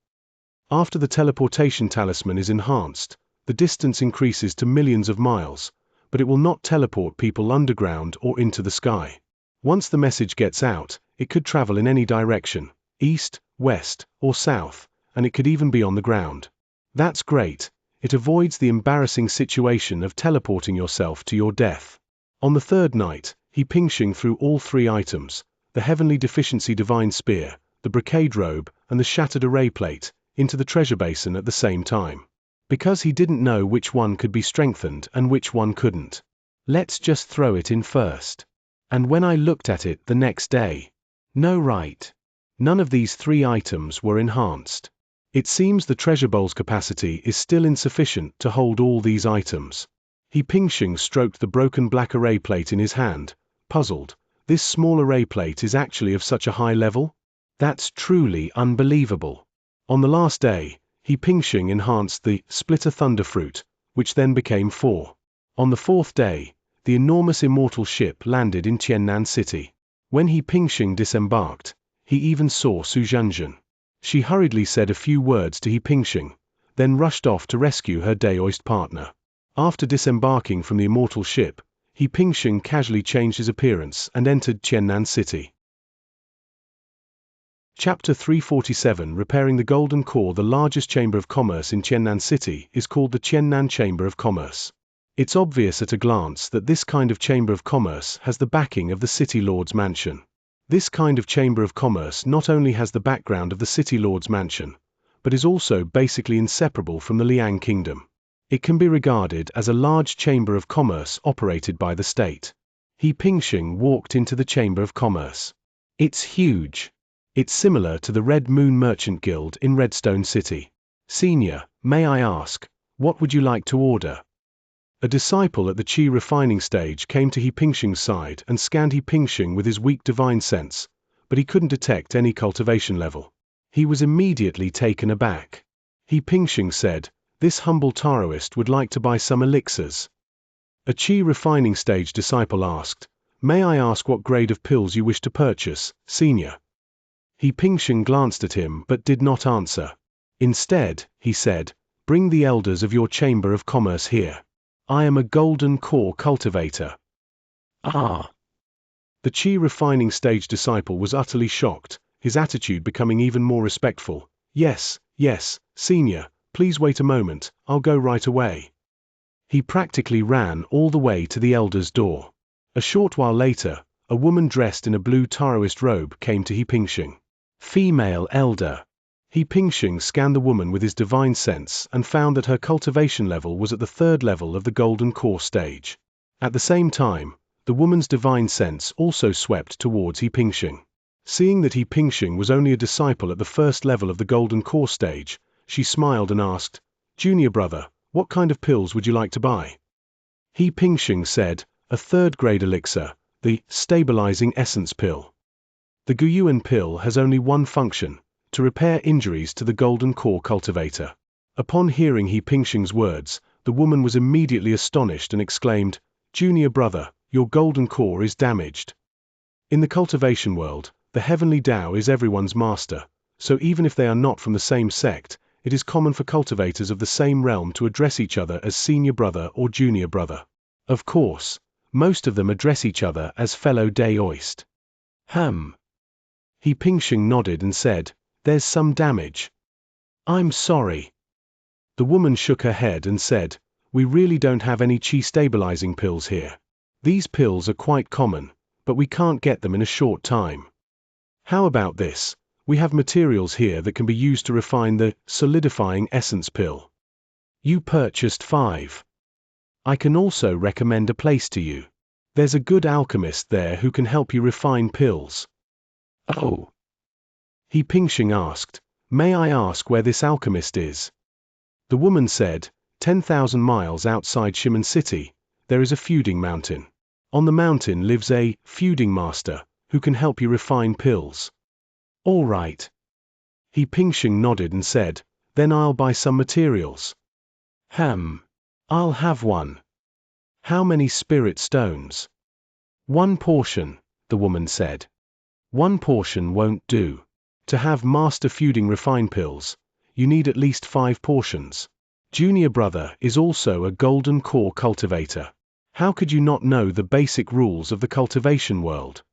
Speaker 1: After the teleportation talisman is enhanced, the distance increases to millions of miles, but it will not teleport people underground or into the sky. Once the message gets out, it could travel in any direction, east, west, or south, and it could even be on the ground. That's great. It avoids the embarrassing situation of teleporting yourself to your death. On the 3rd night, He Pingxing threw all 3 items, the Heavenly Deficiency Divine Spear, the Brocade Robe, and the Shattered Array Plate, into the treasure basin at the same time. Because he didn't know which one could be strengthened and which one couldn't. Let's just throw it in first. And when I looked at it the next day, no right. None of these 3 items were enhanced. It seems the treasure bowl's capacity is still insufficient to hold all these items. He Pingxing stroked the broken black array plate in his hand, puzzled. This small array plate is actually of such a high level? That's truly unbelievable. On the last day, He Pingxing enhanced the Splitter Thunder Fruit, which then became 4. On the 4th day, the enormous immortal ship landed in Qiannan City. When He Pingxing disembarked, he even saw Xianxia. She hurriedly said a few words to He Pingxing, then rushed off to rescue her Daoist partner. After disembarking from the immortal ship, He Pingxing casually changed his appearance and entered Qiannan City. Chapter 347. Repairing the Golden Core. The largest chamber of commerce in Qiannan City is called the Qiannan Chamber of Commerce. It's obvious at a glance that this kind of chamber of commerce has the backing of the City Lord's mansion. This kind of chamber of commerce not only has the background of the City Lord's mansion, but is also basically inseparable from the Liang Kingdom. It can be regarded as a large chamber of commerce operated by the state. He Pingxing walked into the Chamber of Commerce. It's huge. It's similar to the Red Moon Merchant Guild in Redstone City. Senior, may I ask, what would you like to order? A disciple at the Qi refining stage came to He Pingxing's side and scanned He Pingxing with his weak divine sense, but he couldn't detect any cultivation level. He was immediately taken aback. He Pingxing said, "This humble Taoist would like to buy some elixirs." A Qi refining stage disciple asked, "May I ask what grade of pills you wish to purchase, senior?" He Pingxing glanced at him but did not answer. Instead, he said, "Bring the elders of your Chamber of Commerce here. I am a golden core cultivator." Ah! The Qi refining stage disciple was utterly shocked, his attitude becoming even more respectful. Yes, senior, please wait a moment, I'll go right away." He practically ran all the way to the elder's door. A short while later, a woman dressed in a blue Taoist robe came to He Pingxing. Female elder. He Pingxing scanned the woman with his divine sense and found that her cultivation level was at the 3rd level of the golden core stage. At the same time, the woman's divine sense also swept towards He Pingxing. Seeing that He Pingxing was only a disciple at the 1st level of the golden core stage, she smiled and asked, "Junior brother, what kind of pills would you like to buy?" He Pingxing said, "A 3rd grade elixir, the stabilizing essence pill. The Guyuan pill has only one function: to repair injuries to the golden core cultivator. Upon hearing He Pingsheng's words, the woman was immediately astonished and exclaimed, "Junior brother, your golden core is damaged." In the cultivation world, the heavenly Tao is everyone's master, so even if they are not from the same sect, it is common for cultivators of the same realm to address each other as senior brother or junior brother. Of course, most of them address each other as fellow Daoist. He Pingsheng nodded and said, "There's some damage. I'm sorry." The woman shook her head and said, "We really don't have any qi stabilizing pills here. These pills are quite common, but we can't get them in a short time. How about this? We have materials here that can be used to refine the solidifying essence pill. You purchased 5. I can also recommend a place to you. There's a good alchemist there who can help you refine pills." "Oh." He Pingsheng asked, "May I ask where this alchemist is?" The woman said, 10,000 miles outside Shimen City, there is a feuding mountain. On the mountain lives a feuding master who can help you refine pills." "All right." He Pingsheng nodded and said, "Then I'll buy some materials." "I'll have one." "How many spirit stones?" "1 portion," the woman said. "1 portion won't do. To have master feuding refine pills, you need at least 5 portions. Junior brother is also a golden core cultivator. How could you not know the basic rules of the cultivation world?"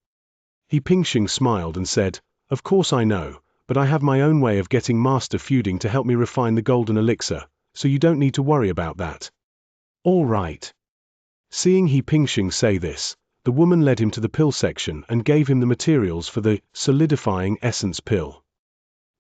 Speaker 1: He Pingsheng smiled and said, "Of course I know, but I have my own way of getting master feuding to help me refine the golden elixir, so you don't need to worry about that." "All right." Seeing He Pingsheng say this, the woman led him to the pill section and gave him the materials for the solidifying essence pill.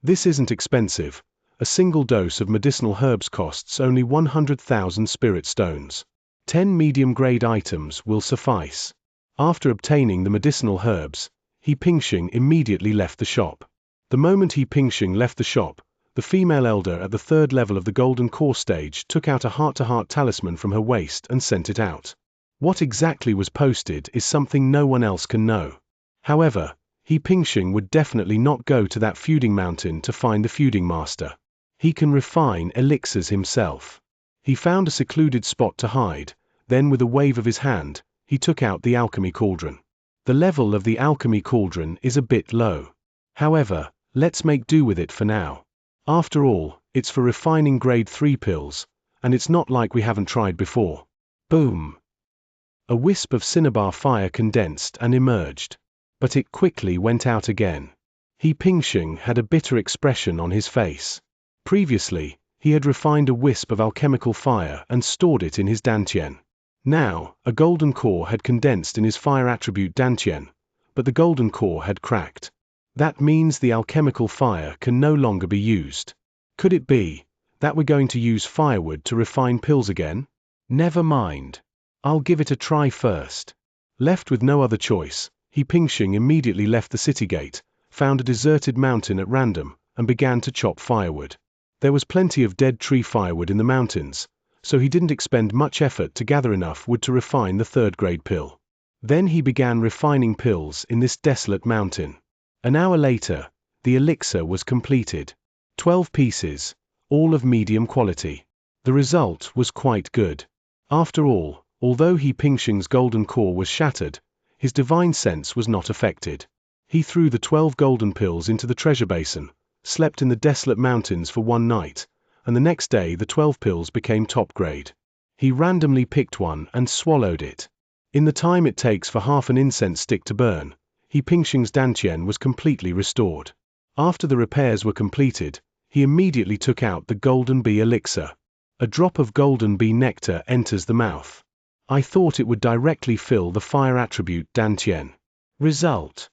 Speaker 1: This isn't expensive. A single dose of medicinal herbs costs only 100,000 spirit stones. 10 medium-grade items will suffice. After obtaining the medicinal herbs, He Pingsheng immediately left the shop. The moment He Pingsheng left the shop, the female elder at the 3rd level of the golden core stage took out a heart-to-heart talisman from her waist and sent it out. What exactly was posted is something no one else can know. However, He Pingsheng would definitely not go to that feuding mountain to find the feuding master. He can refine elixirs himself. He found a secluded spot to hide, then with a wave of his hand, he took out the alchemy cauldron. The level of the alchemy cauldron is a bit low. However, let's make do with it for now. After all, it's for refining grade 3 pills, and it's not like we haven't tried before. Boom! A wisp of cinnabar fire condensed and emerged. But it quickly went out again. He Pingsheng had a bitter expression on his face. Previously, he had refined a wisp of alchemical fire and stored it in his dantian. Now, a golden core had condensed in his fire attribute dantian, but the golden core had cracked. That means the alchemical fire can no longer be used. Could it be that we're going to use firewood to refine pills again? Never mind. I'll give it a try first. Left with no other choice, He Pingsheng immediately left the city gate, found a deserted mountain at random, and began to chop firewood. There was plenty of dead tree firewood in the mountains, so he didn't expend much effort to gather enough wood to refine the 3rd grade pill. Then he began refining pills in this desolate mountain. An hour later, the elixir was completed. 12 pieces, all of medium quality. The result was quite good. After all, although He Pingsheng's golden core was shattered, his divine sense was not affected. He threw the 12 golden pills into the treasure basin, slept in the desolate mountains for 1 night, and the next day the 12 pills became top grade. He randomly picked one and swallowed it. In the time it takes for half an incense stick to burn, He Pingsheng's dantian was completely restored. After the repairs were completed, he immediately took out the golden bee elixir. A drop of golden bee nectar enters the mouth. I thought it would directly fill the fire attribute dantian. Result: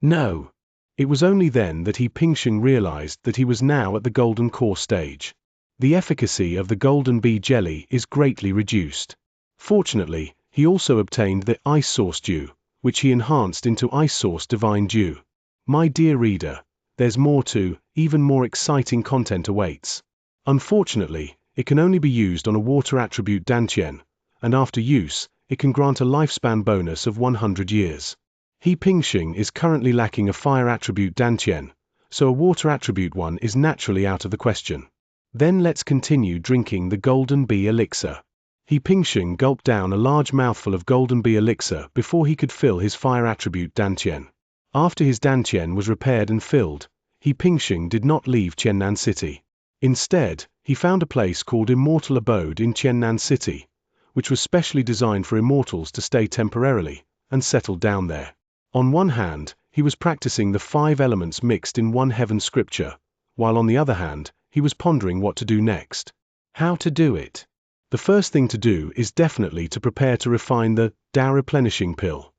Speaker 1: no. It was only then that He Pingsheng realized that he was now at the golden core stage. The efficacy of the golden bee jelly is greatly reduced. Fortunately, he also obtained the ice source dew, which he enhanced into ice source divine dew. My dear reader, there's more to, even more exciting content awaits. Unfortunately, it can only be used on a water attribute dantian, and after use, it can grant a lifespan bonus of 100 years. He Pingxing is currently lacking a fire attribute Dantian, so a water attribute one is naturally out of the question. Then let's continue drinking the Golden Bee Elixir. He Pingxing gulped down a large mouthful of Golden Bee Elixir before he could fill his fire attribute Dantian. After his Dantian was repaired and filled, He Pingxing did not leave Qiannan City. Instead, he found a place called Immortal Abode in Qiannan City, which was specially designed for immortals to stay temporarily, and settled down there. On one hand, he was practicing the 5 elements mixed in one heaven scripture, while on the other hand, he was pondering what to do next. How to do it? The first thing to do is definitely to prepare to refine the Tao replenishing pill.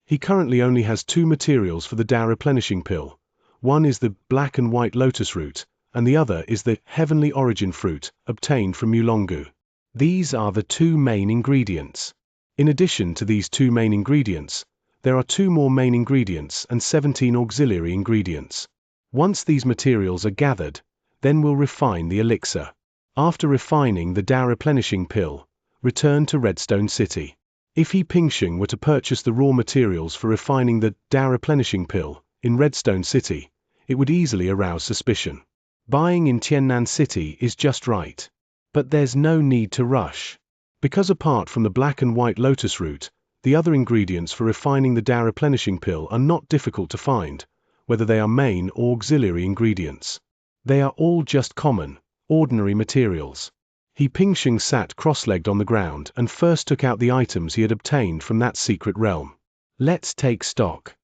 Speaker 1: He currently only has 2 materials for the Tao replenishing pill. One is the black and white lotus root, and the other is the heavenly origin fruit, obtained from Yulongu. These are the 2 main ingredients. In addition to these 2 main ingredients, there are 2 more main ingredients and 17 auxiliary ingredients. Once these materials are gathered, then we'll refine the elixir. After refining the Tao replenishing pill, return to Redstone City. If He Pingxing were to purchase the raw materials for refining the Tao replenishing pill in Redstone City, it would easily arouse suspicion. Buying in Qiannan City is just right. But there's no need to rush. Because apart from the black and white lotus root, the other ingredients for refining the Tao replenishing pill are not difficult to find, whether they are main or auxiliary ingredients. They are all just common, ordinary materials. He Pingxing sat cross-legged on the ground and first took out the items he had obtained from that secret realm. Let's take stock.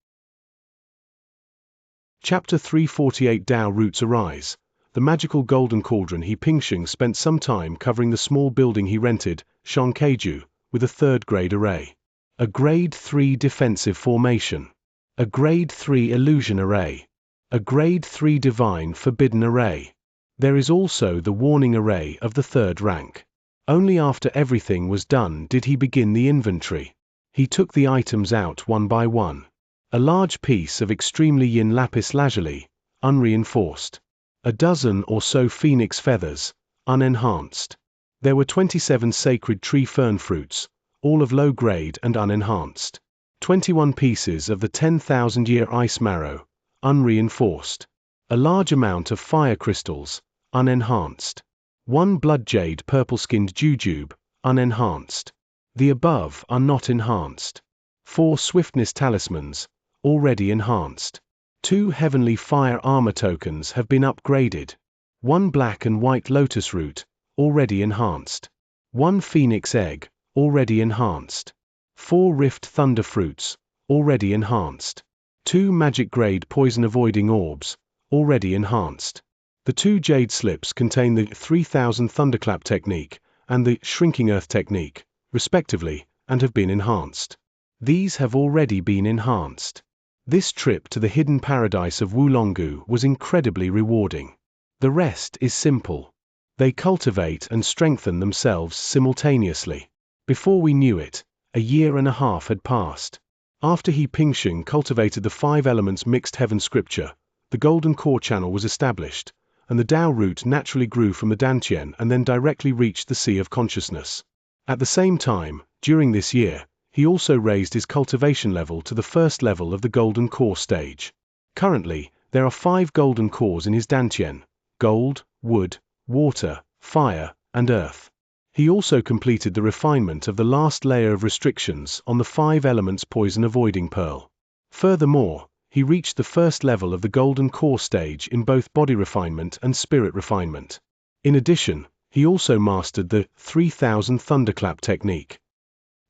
Speaker 1: Chapter 348 Tao Roots Arise. The magical golden cauldron. He Pingxing spent some time covering the small building he rented, Xianxia, with a 3rd grade array. A grade 3 defensive formation. A grade 3 illusion array. A grade 3 divine forbidden array. There is also the warning array of the 3rd rank. Only after everything was done did he begin the inventory. He took the items out one by one. A large piece of extremely yin lapis lazuli, unreinforced. A dozen or so phoenix feathers, unenhanced. There were 27 sacred tree fern fruits, all of low grade and unenhanced. 21 pieces of the 10,000-year ice marrow, unreinforced. A large amount of fire crystals, unenhanced. 1 blood jade purple-skinned jujube, unenhanced. The above are not enhanced. 4 swiftness talismans, already enhanced. 2 heavenly fire armor tokens have been upgraded. 1 black and white lotus root, already enhanced. 1 phoenix egg, already enhanced. 4 rift thunder fruits, already enhanced. 2 magic grade poison avoiding orbs, already enhanced. The 2 jade slips contain the 3000 thunderclap technique and the shrinking earth technique, respectively, and have been enhanced. These have already been enhanced. This trip to the hidden paradise of Wulongu was incredibly rewarding. The rest is simple. They cultivate and strengthen themselves simultaneously. Before we knew it, a year and a half had passed. After He Pingxing cultivated the 5 elements mixed heaven scripture, the golden core channel was established, and the Tao root naturally grew from the Dantian and then directly reached the sea of consciousness. At the same time, during this year, he also raised his cultivation level to the 1st level of the golden core stage. Currently, there are 5 golden cores in his Dantian: gold, wood, water, fire, and earth. He also completed the refinement of the last layer of restrictions on the 5 elements poison avoiding pearl. Furthermore, he reached the 1st level of the golden core stage in both body refinement and spirit refinement. In addition, he also mastered the 3000 thunderclap technique.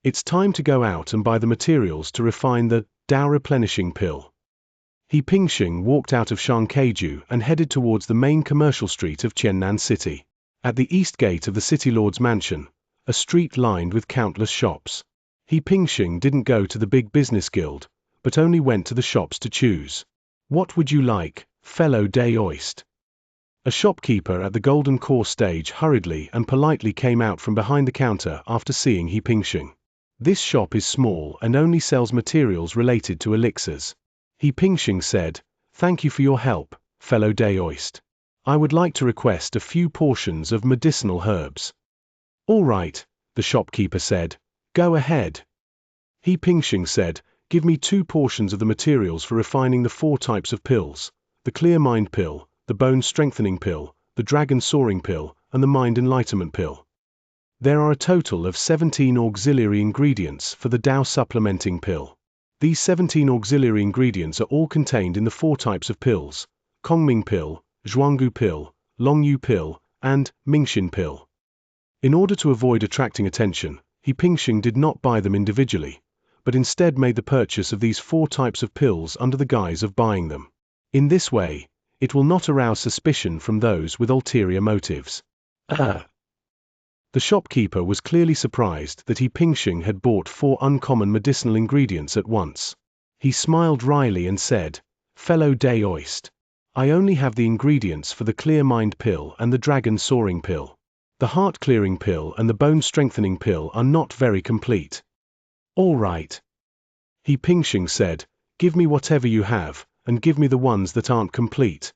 Speaker 1: It's time to go out and buy the materials to refine the Tao replenishing pill. He Pingxing walked out of Xianxia and headed towards the main commercial street of Qiannan City. At the east gate of the city lord's mansion, a street lined with countless shops. He Pingxing didn't go to the big business guild, but only went to the shops to choose. What would you like, fellow Daoist? A shopkeeper at the golden core stage hurriedly and politely came out from behind the counter after seeing He Pingxing. This shop is small and only sells materials related to elixirs. He Pingxing said, "Thank you for your help, fellow Daoist. I would like to request a few portions of medicinal herbs." "All right," the shopkeeper said, Go ahead. He Pingxing said, give me 2 portions of the materials for refining the 4 types of pills, the clear mind pill, the bone strengthening pill, the dragon soaring pill, and the mind enlightenment pill. There are a total of 17 auxiliary ingredients for the Tao supplementing pill. These 17 auxiliary ingredients are all contained in the 4 types of pills, Kongming pill, Zhuanggu pill, Longyu pill, and Mingxin pill. In order to avoid attracting attention, He Pingxing did not buy them individually, but instead made the purchase of these 4 types of pills under the guise of buying them. In this way, it will not arouse suspicion from those with ulterior motives. The shopkeeper was clearly surprised that He Pingxing had bought 4 uncommon medicinal ingredients at once. He smiled wryly and said, "Fellow Daoist, I only have the ingredients for the clear mind pill and the dragon soaring pill. The heart clearing pill and the bone strengthening pill are not very complete." "All right," He Pingxing said, "give me whatever you have, and give me the ones that aren't complete.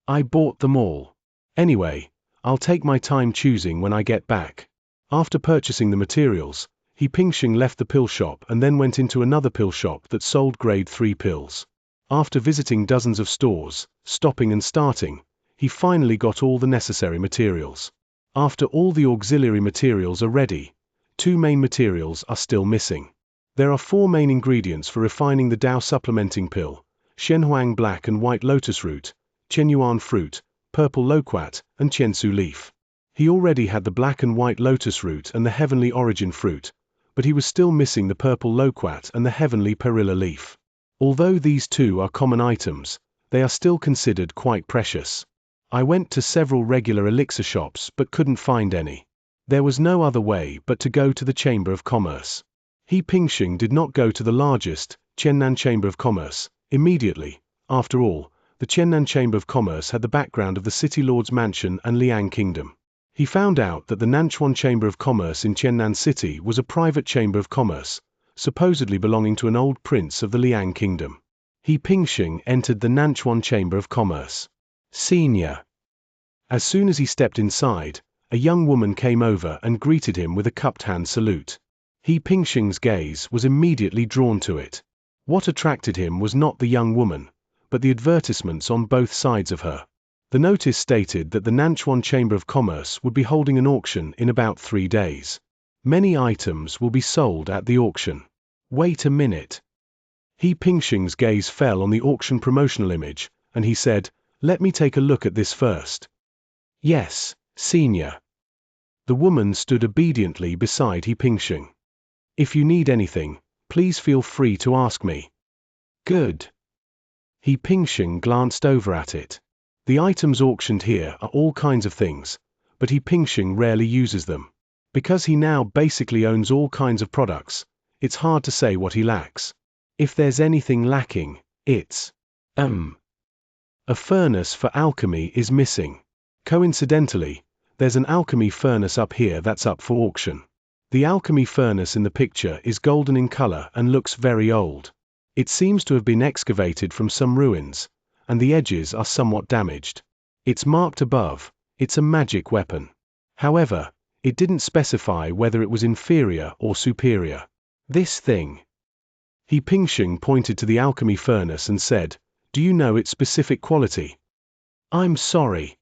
Speaker 1: I bought them all. Anyway, I'll take my time choosing when I get back." After purchasing the materials, He Pingxing left the pill shop and then went into another pill shop that sold grade 3 pills. After visiting dozens of stores, stopping and starting, he finally got all the necessary materials. After all the auxiliary materials are ready, 2 main materials are still missing. There are 4 main ingredients for refining the Tao supplementing pill: Shenhuang black and white lotus root, Chenyuan fruit, purple loquat, and Qiansu leaf. He already had the black and white lotus root and the heavenly origin fruit, but he was still missing the purple loquat and the heavenly perilla leaf. Although these 2 are common items, they are still considered quite precious. I went to several regular elixir shops but couldn't find any. There was no other way but to go to the Chamber of Commerce. He Pingxing did not go to the largest, Qiannan Chamber of Commerce, immediately. After all, the Qiannan Chamber of Commerce had the background of the City Lord's Mansion and Liang Kingdom. He found out that the Nanchuan Chamber of Commerce in Qiannan City was a private chamber of commerce, supposedly belonging to an old prince of the Liang Kingdom. He Pingxing entered the Nanchuan Chamber of Commerce. Xianxia. As soon as he stepped inside, a young woman came over and greeted him with a cupped hand salute. He Pingxing's gaze was immediately drawn to it. What attracted him was not the young woman, but the advertisements on both sides of her. The notice stated that the Nanchuan Chamber of Commerce would be holding an auction in about 3 days. Many items will be sold at the auction. Wait a minute. He Pingxing's gaze fell on the auction promotional image, and he said, "Let me take a look at this first." "Yes, Xianxia." The woman stood obediently beside He Pingxing. "If you need anything, please feel free to ask me." "Good." He Pingxing glanced over at it. The items auctioned here are all kinds of things, but He Pingxing rarely uses them. Because he now basically owns all kinds of products, it's hard to say what he lacks. If there's anything lacking, it's a furnace for alchemy is missing. Coincidentally, there's an alchemy furnace up here that's up for auction. The alchemy furnace in the picture is golden in color and looks very old. It seems to have been excavated from some ruins, and the edges are somewhat damaged. It's marked above, "It's a magic weapon." However, it didn't specify whether it was inferior or superior. This thing. He Pingxing pointed to the alchemy furnace and said, "Do you know its specific quality?" "I'm sorry."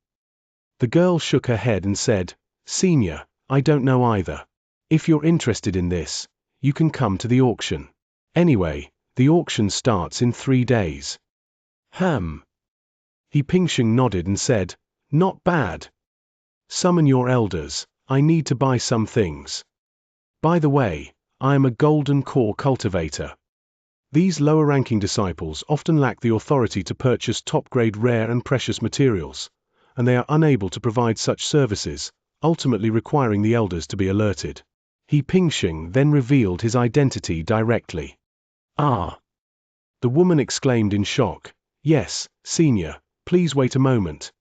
Speaker 1: The girl shook her head and said, "Xianxia, I don't know either. If you're interested in this, you can come to the auction. Anyway, the auction starts in 3 days. He Pingxing nodded and said, "Not bad. Summon your elders, I need to buy some things. By the way, I am a golden core cultivator." These lower-ranking disciples often lack the authority to purchase top-grade rare and precious materials, and they are unable to provide such services, ultimately requiring the elders to be alerted. He Pingxing then revealed his identity directly. "Ah!" The woman exclaimed in shock. "Yes, Xianxia, please wait a moment."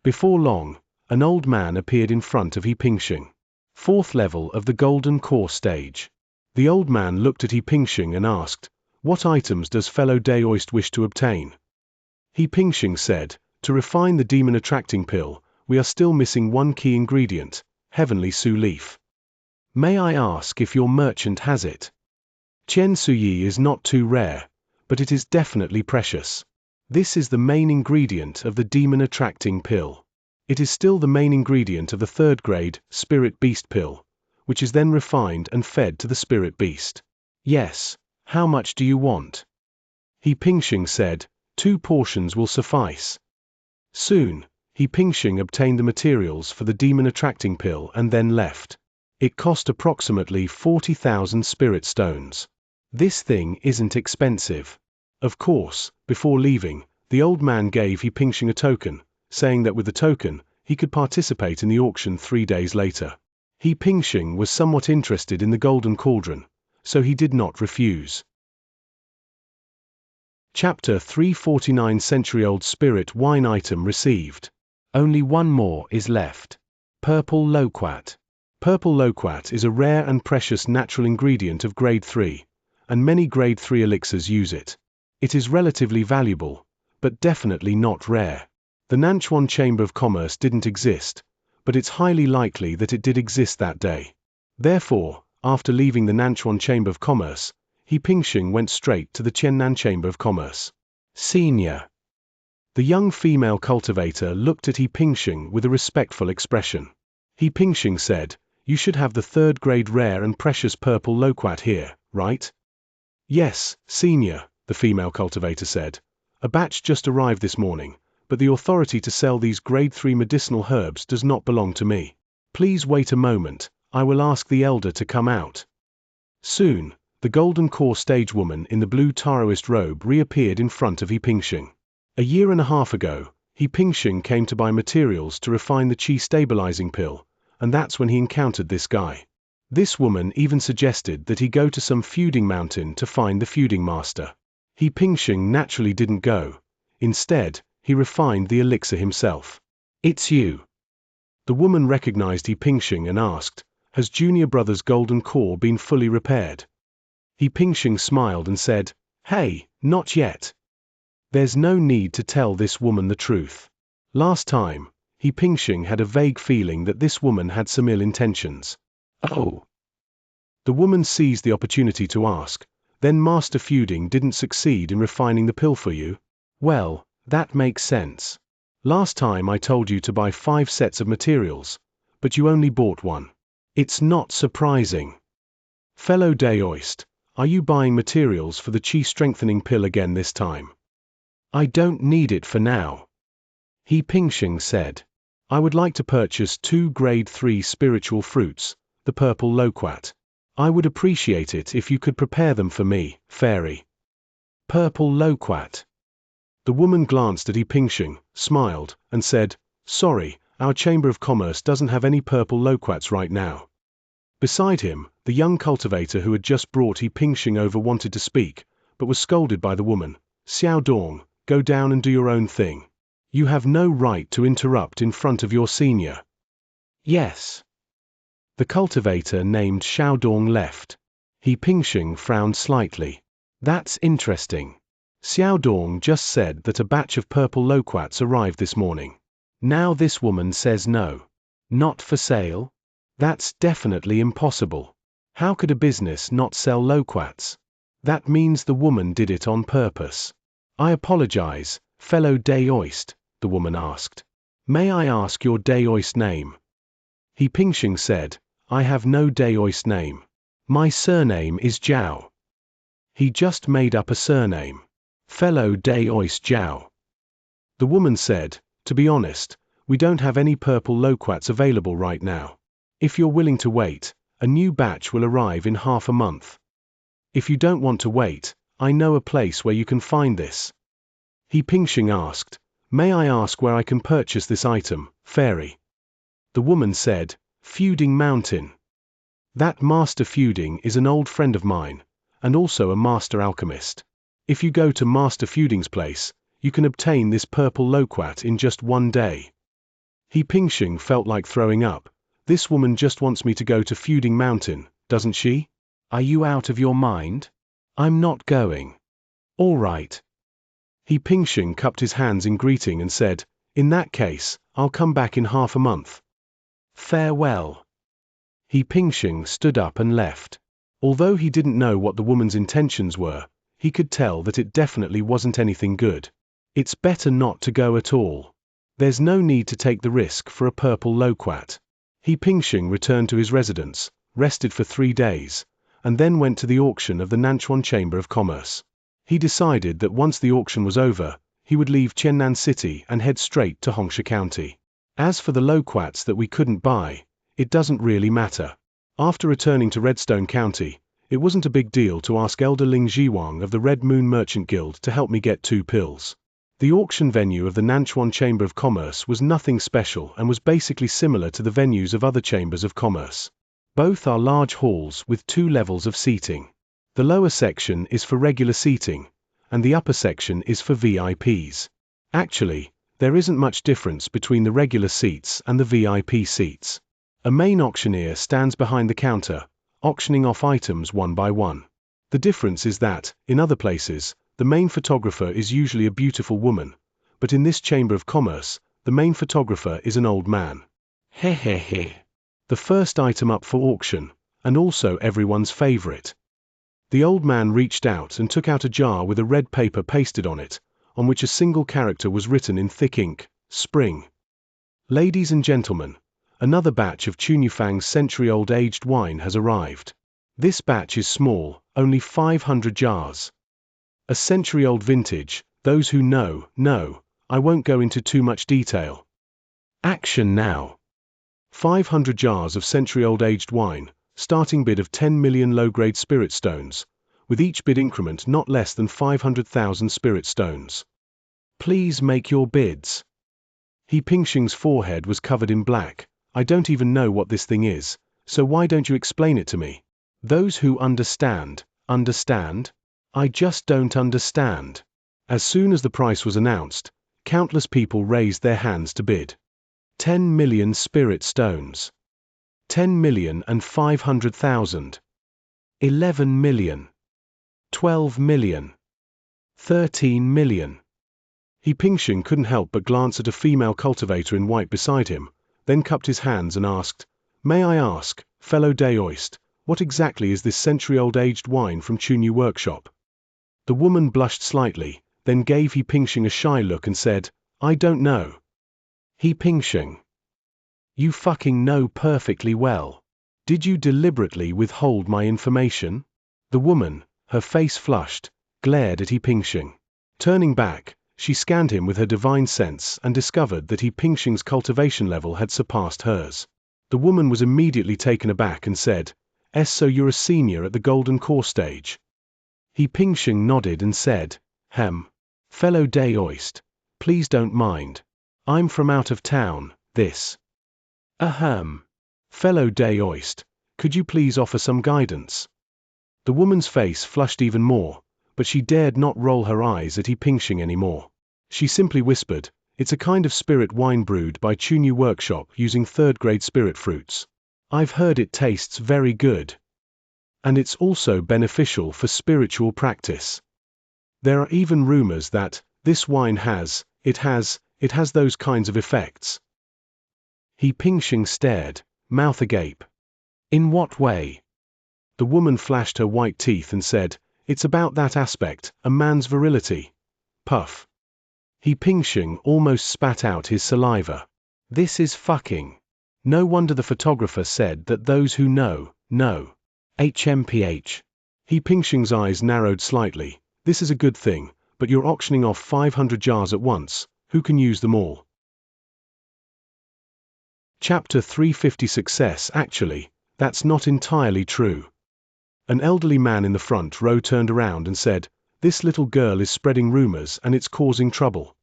Speaker 1: Before long, an old man appeared in front of He Pingxing. 4th level of the Golden Core stage. The old man looked at He Pingxing and asked, "What items does fellow Daoist wish to obtain?" He Pingxing said, "To refine the demon-attracting pill, we are still missing one key ingredient, Heavenly Su leaf." May I ask if your merchant has it? Qian Suyi is not too rare, but it is definitely precious. This is the main ingredient of the demon-attracting pill. It is still the main ingredient of the third-grade spirit beast pill, which is then refined and fed to the spirit beast. Yes, how much do you want? He Pingxing said, 2 portions will suffice. Soon, He Pingxing obtained the materials for the demon-attracting pill and then left. It cost approximately 40,000 spirit stones. This thing isn't expensive. Of course, before leaving, the old man gave He Pingxing a token, saying that with the token, he could participate in the auction 3 days later. He Pingxing was somewhat interested in the golden cauldron, so he did not refuse. Chapter 349 Century-old spirit wine item received. Only one more is left. Purple loquat. Purple loquat is a rare and precious natural ingredient of grade 3, and many grade 3 elixirs use it. It is relatively valuable, but definitely not rare. The Nanchuan Chamber of Commerce didn't exist, but it's highly likely that it did exist that day. Therefore, after leaving the Nanchuan Chamber of Commerce, He Pingxing went straight to the Qiannan Chamber of Commerce. Xianxia. The young female cultivator looked at He Pingxing with a respectful expression. He Pingxing said, "You should have the third-grade rare and precious purple loquat here, right?" "Yes, Xianxia," the female cultivator said. "A batch just arrived this morning, but the authority to sell these grade 3 medicinal herbs does not belong to me. Please wait a moment, I will ask the elder to come out." Soon, the golden core stage woman in the blue Taoist robe reappeared in front of He Pingxing. A year and a half ago, He Pingxing came to buy materials to refine the qi stabilizing pill, and that's when he encountered this guy. This woman even suggested that he go to some feuding mountain to find the feuding master. He Pingxing naturally didn't go. Instead, he refined the elixir himself. "It's you." The woman recognized He Pingxing and asked, "Has Junior Brother's golden core been fully repaired?" He Pingxing smiled and said, "Hey, not yet." There's no need to tell this woman the truth. Last time, He Pingxing had a vague feeling that this woman had some ill intentions. "Oh." The woman seized the opportunity to ask, "Then Master Feuding didn't succeed in refining the pill for you?" "Well, that makes sense. Last time I told you to buy 5 sets of materials, but you only bought 1. It's not surprising." "Fellow Daoist, are you buying materials for the qi strengthening pill again this time?" "I don't need it for now," He Pingxing said. "I would like to purchase 2 grade 3 spiritual fruits, the purple loquat. I would appreciate it if you could prepare them for me, fairy." Purple loquat. The woman glanced at He Pingxing, smiled, and said, "Sorry, our Chamber of Commerce doesn't have any purple loquats right now." Beside him, the young cultivator who had just brought He Pingxing over wanted to speak, but was scolded by the woman. "Xiao Dong, go down and do your own thing. You have no right to interrupt in front of your senior." "Yes." The cultivator named Xiao Dong left. He Pingxing frowned slightly. "That's interesting. Xiao Dong just said that a batch of purple loquats arrived this morning. Now this woman says no. Not for sale? That's definitely impossible. How could a business not sell loquats? That means the woman did it on purpose." "I apologize, fellow Daoist," the woman asked. "May I ask your Daoist name?" He Pingxing said, "I have no Daoist name. My surname is Zhao." He just made up a surname. "Fellow Daoist Zhao." The woman said, "To be honest, we don't have any purple loquats available right now. If you're willing to wait, a new batch will arrive in half a month. If you don't want to wait, I know a place where you can find this." He Pingxing asked, "May I ask where I can purchase this item, fairy?" The woman said, "Feuding Mountain. That Master Feuding is an old friend of mine, and also a master alchemist. If you go to Master Feuding's place, you can obtain this purple loquat in just 1 day." He Pingxing felt like throwing up. This woman just wants me to go to Feuding Mountain, doesn't she? Are you out of your mind? I'm not going. All right. He Pingxing cupped his hands in greeting and said, "In that case, I'll come back in half a month. Farewell." He Pingxing stood up and left. Although he didn't know what the woman's intentions were, he could tell that it definitely wasn't anything good. It's better not to go at all. There's no need to take the risk for a purple loquat. He Pingxing returned to his residence, rested for 3 days, and then went to the auction of the Nanchuan Chamber of Commerce. He decided that once the auction was over, he would leave Qiannan City and head straight to Xianxia County. As for the loquats that we couldn't buy, it doesn't really matter. After returning to Redstone County, it wasn't a big deal to ask Elder Ling Jiwang of the Red Moon Merchant Guild to help me get 2 pills. The auction venue of the Nanchuan Chamber of Commerce was nothing special and was basically similar to the venues of other chambers of commerce. Both are large halls with 2 levels of seating. The lower section is for regular seating, and the upper section is for VIPs. Actually, there isn't much difference between the regular seats and the VIP seats. A main auctioneer stands behind the counter, auctioning off items one by one. The difference is that, in other places, the main photographer is usually a beautiful woman, but in this Chamber of Commerce, the main photographer is an old man. Hehehe. The first item up for auction, and also everyone's favorite. The old man reached out and took out a jar with a red paper pasted on it, on which a single character was written in thick ink, Spring. Ladies and gentlemen, another batch of Chunifang's century-old aged wine has arrived. This batch is small, only 500 jars. A century-old vintage, those who know, know. I won't go into too much detail. Action now. 500 jars of century-old aged wine, starting bid of 10 million low-grade spirit stones, with each bid increment not less than 500,000 spirit stones. Please make your bids. He Pingxing's forehead was covered in black. I don't even know what this thing is, so why don't you explain it to me? Those who understand, understand? I just don't understand. As soon as the price was announced, countless people raised their hands to bid. 10 million spirit stones. 10,500,000. 11 million. 12 million. 13 million. He Pingxing couldn't help but glance at a female cultivator in white beside him, then cupped his hands and asked, "May I ask, fellow Daoist, what exactly is this century-old aged wine from Chunyu Workshop?" The woman blushed slightly, then gave He Pingxing a shy look and said, "I don't know." He Pingxing. You fucking know perfectly well. Did you deliberately withhold my information? The woman, her face flushed, glared at He Pingxing. Turning back, she scanned him with her divine sense and discovered that He Pingxing's cultivation level had surpassed hers. The woman was immediately taken aback and said, "So you're a senior at the Golden Core stage?" He Pingxing nodded and said, Fellow Daoist, please don't mind. I'm from out of town, this. Fellow Daoist, could you please offer some guidance?" The woman's face flushed even more, but she dared not roll her eyes at He Pingxing anymore. She simply whispered, "It's a kind of spirit wine brewed by Chunyu Workshop using 3rd-grade spirit fruits. I've heard it tastes very good. And it's also beneficial for spiritual practice. There are even rumors that this wine has those kinds of effects." He Pingxing stared, mouth agape. "In what way?" The woman flashed her white teeth and said, "It's about that aspect, a man's virility." Puff. He Pingxing almost spat out his saliva. This is fucking. No wonder the photographer said that those who know, know. HMPH. He Pingxing's eyes narrowed slightly. This is a good thing, but you're auctioning off 500 jars at once. Who can use them all? Chapter 350 Success. Actually, that's not entirely true. An elderly man in the front row turned around and said, "This little girl is spreading rumors and it's causing trouble.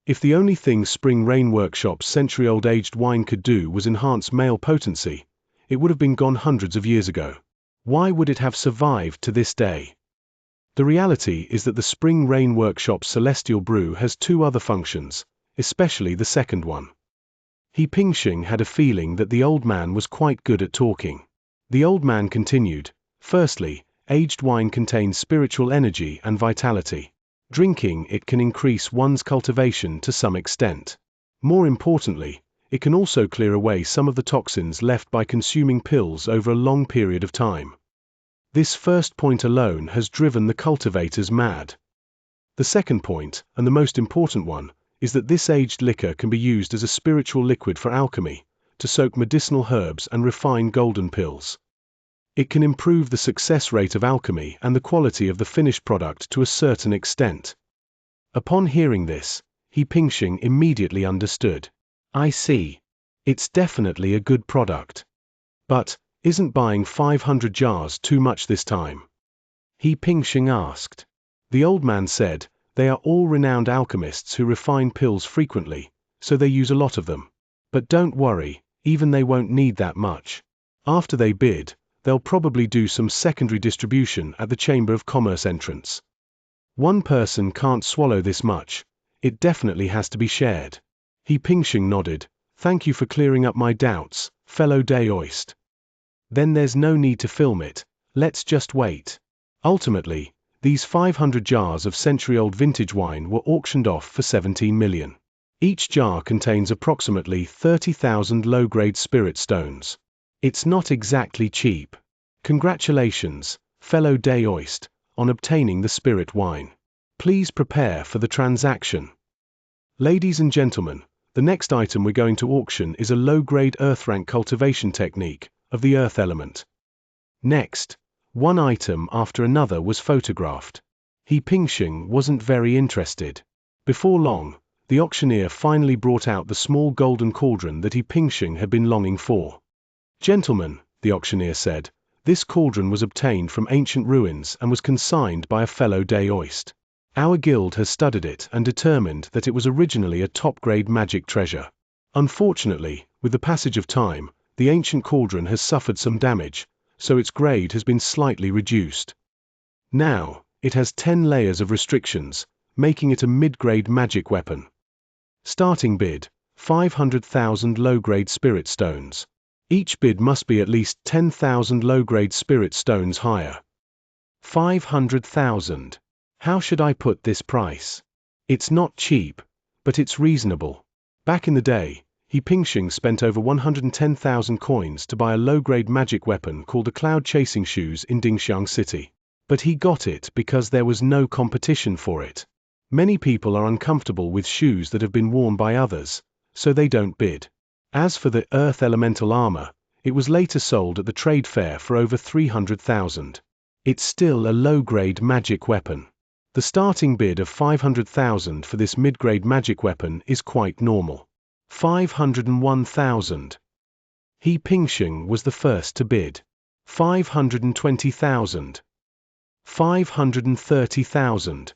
Speaker 1: If the only thing Spring Rain Workshop's century-old aged wine could do was enhance male potency, it would have been gone hundreds of years ago. Why would it have survived to this day? The reality is that the Spring Rain Workshop's celestial brew has 2 other functions, especially the second one." He Pingxing had a feeling that the old man was quite good at talking. The old man continued, "Firstly, aged wine contains spiritual energy and vitality. Drinking it can increase one's cultivation to some extent. More importantly, it can also clear away some of the toxins left by consuming pills over a long period of time. This first point alone has driven the cultivators mad. The second point, and the most important one, is that this aged liquor can be used as a spiritual liquid for alchemy, to soak medicinal herbs and refine golden pills. It can improve the success rate of alchemy and the quality of the finished product to a certain extent. Upon hearing this, He Pingxing immediately understood. I see. It's definitely a good product. But, isn't buying 500 jars too much this time? He Pingxing asked. The old man said, they are all renowned alchemists who refine pills frequently, so they use a lot of them. But don't worry, even they won't need that much. After they bid, they'll probably do some secondary distribution at the Chamber of Commerce entrance. One person can't swallow this much. It definitely has to be shared. He Pingxing nodded. Thank you for clearing up my doubts, fellow Daoist. Then there's no need to film it. Let's just wait. Ultimately, these 500 jars of century-old vintage wine were auctioned off for 17 million. Each jar contains approximately 30,000 low-grade spirit stones. It's not exactly cheap. Congratulations, fellow Daoist, on obtaining the spirit wine. Please prepare for the transaction. Ladies and gentlemen, the next item we're going to auction is a low-grade earth rank cultivation technique of the earth element. Next, one item after another was photographed. He Pingxing wasn't very interested. Before long, the auctioneer finally brought out the small golden cauldron that He Pingxing had been longing for. Gentlemen, the auctioneer said, this cauldron was obtained from ancient ruins and was consigned by a fellow Daoist. Our guild has studied it and determined that it was originally a top-grade magic treasure. Unfortunately, with the passage of time, the ancient cauldron has suffered some damage, so its grade has been slightly reduced. Now, it has 10 layers of restrictions, making it a mid-grade magic weapon. Starting bid, 500,000 low-grade spirit stones. Each bid must be at least 10,000 low-grade spirit stones higher. 500,000. How should I put this price? It's not cheap, but it's reasonable. Back in the day, He Pingxing spent over 110,000 coins to buy a low-grade magic weapon called the Cloud Chasing Shoes in Dingxiang City. But he got it because there was no competition for it. Many people are uncomfortable with shoes that have been worn by others, so they don't bid. As for the earth elemental armor, it was later sold at the trade fair for over 300,000. It's still a low-grade magic weapon. The starting bid of 500,000 for this mid-grade magic weapon is quite normal. 501,000. He Pingxing was the first to bid. 520,000. 530,000.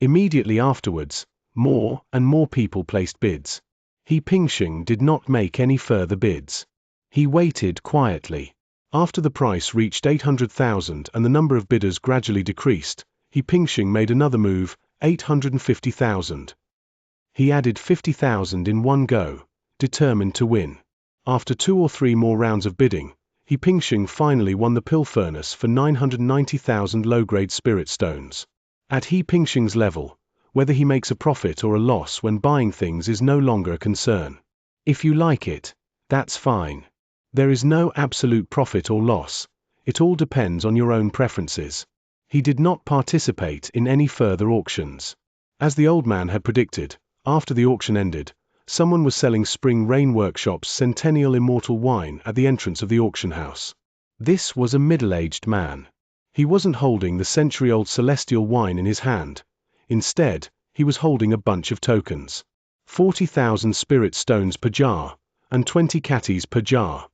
Speaker 1: Immediately afterwards, more and more people placed bids. He Pingxing did not make any further bids. He waited quietly. After the price reached 800,000 and the number of bidders gradually decreased, He Pingxing made another move, 850,000. He added 50,000 in one go, determined to win. After 2 or 3 more rounds of bidding, He Pingxing finally won the pill furnace for 990,000 low-grade spirit stones. At He Pingxing's level, whether he makes a profit or a loss when buying things is no longer a concern. If you like it, that's fine. There is no absolute profit or loss. It all depends on your own preferences. He did not participate in any further auctions. As the old man had predicted, after the auction ended, someone was selling Spring Rain Workshop's Centennial Immortal wine at the entrance of the auction house. This was a middle-aged man. He wasn't holding the century-old celestial wine in his hand. Instead, he was holding a bunch of tokens. 40,000 spirit stones per jar, and 20 catties per jar.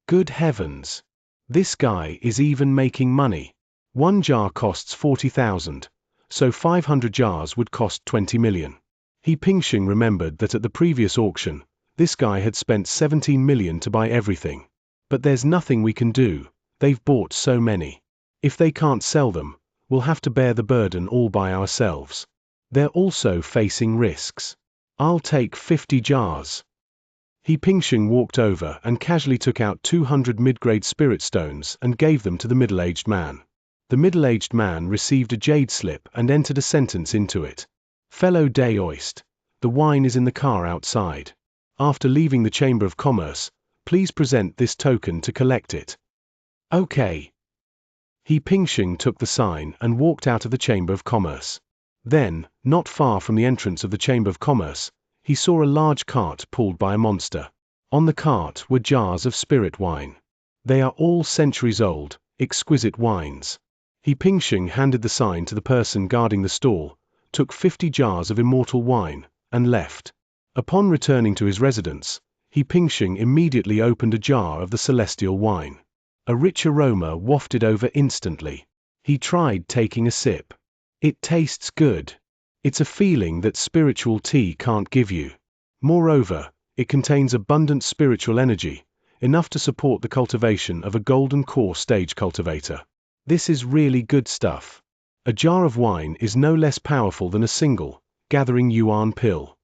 Speaker 1: Good heavens! This guy is even making money. One jar costs 40,000, so 500 jars would cost 20 million. He Pingxing remembered that at the previous auction, this guy had spent 17 million to buy everything. But there's nothing we can do, they've bought so many. If they can't sell them, we'll have to bear the burden all by ourselves. They're also facing risks. I'll take 50 jars. He Pingxing walked over and casually took out 200 mid-grade spirit stones and gave them to the middle-aged man. The middle-aged man received a jade slip and entered a sentence into it. Fellow Daoist, the wine is in the car outside. After leaving the Chamber of Commerce, please present this token to collect it. Okay. He Pingxing took the sign and walked out of the Chamber of Commerce. Then, not far from the entrance of the Chamber of Commerce, he saw a large cart pulled by a monster. On the cart were jars of spirit wine. They are all centuries old, exquisite wines. He Pingxing handed the sign to the person guarding the stall, took 50 jars of immortal wine, and left. Upon returning to his residence, He Pingxing immediately opened a jar of the celestial wine. A rich aroma wafted over instantly. He tried taking a sip. It tastes good. It's a feeling that spiritual tea can't give you. Moreover, it contains abundant spiritual energy, enough to support the cultivation of a golden core stage cultivator. This is really good stuff. A jar of wine is no less powerful than a single, gathering yuan pill.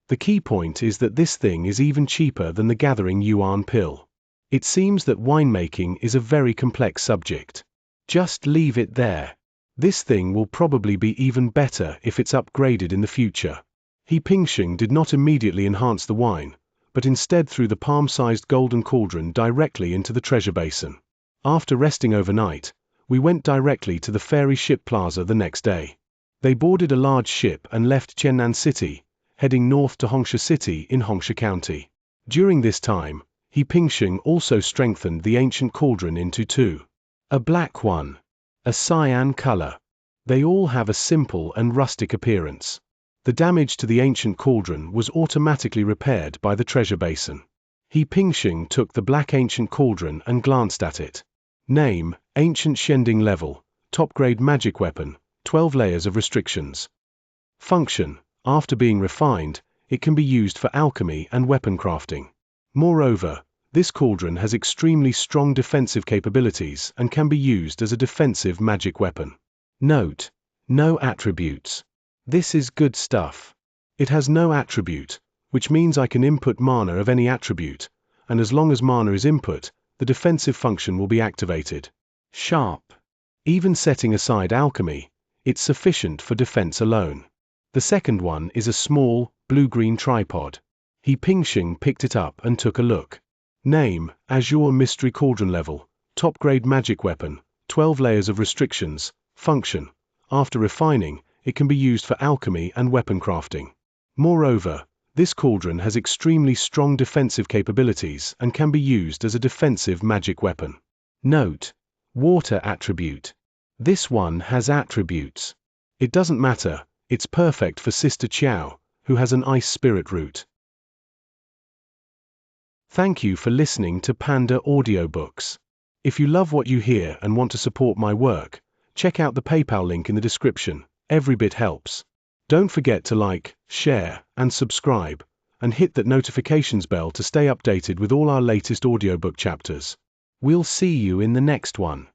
Speaker 1: The key point is that this thing is even cheaper than the gathering yuan pill. It seems that winemaking is a very complex subject. Just leave it there. This thing will probably be even better if it's upgraded in the future. He Pingxing did not immediately enhance the wine, but instead threw the palm-sized golden cauldron directly into the treasure basin. After resting overnight, we went directly to the ferry ship plaza the next day. They boarded a large ship and left Qiannan City, heading north to Xianxia City in Xianxia County. During this time, He Pingxing also strengthened the ancient cauldron into two. A black one. A cyan color. They all have a simple and rustic appearance. The damage to the ancient cauldron was automatically repaired by the treasure basin. He Pingxing took the black ancient cauldron and glanced at it. Name, Ancient Shending Level, Top-Grade Magic Weapon, 12 layers of restrictions. Function, after being refined, it can be used for alchemy and weapon crafting. Moreover, this cauldron has extremely strong defensive capabilities and can be used as a defensive magic weapon. Note: no attributes. This is good stuff. It has no attribute, which means I can input mana of any attribute, and as long as mana is input, the defensive function will be activated. Sharp. Even setting aside alchemy, it's sufficient for defense alone. The second one is a small, blue-green tripod. He Pingxing picked it up and took a look. Name, Azure Mystery Cauldron Level, Top-Grade Magic Weapon, 12 layers of restrictions. Function, after refining, it can be used for alchemy and weapon crafting. Moreover, this cauldron has extremely strong defensive capabilities and can be used as a defensive magic weapon. Note: water attribute. This one has attributes. It doesn't matter, it's perfect for Sister Qiao, who has an ice spirit root. Thank you for listening to PandaAudioBooks. If you love what you hear and want to support my work, check out the PayPal link in the description. Every bit helps. Don't forget to like, share, and subscribe, and hit that notifications bell to stay updated with all our latest audiobook chapters. We'll see you in the next one.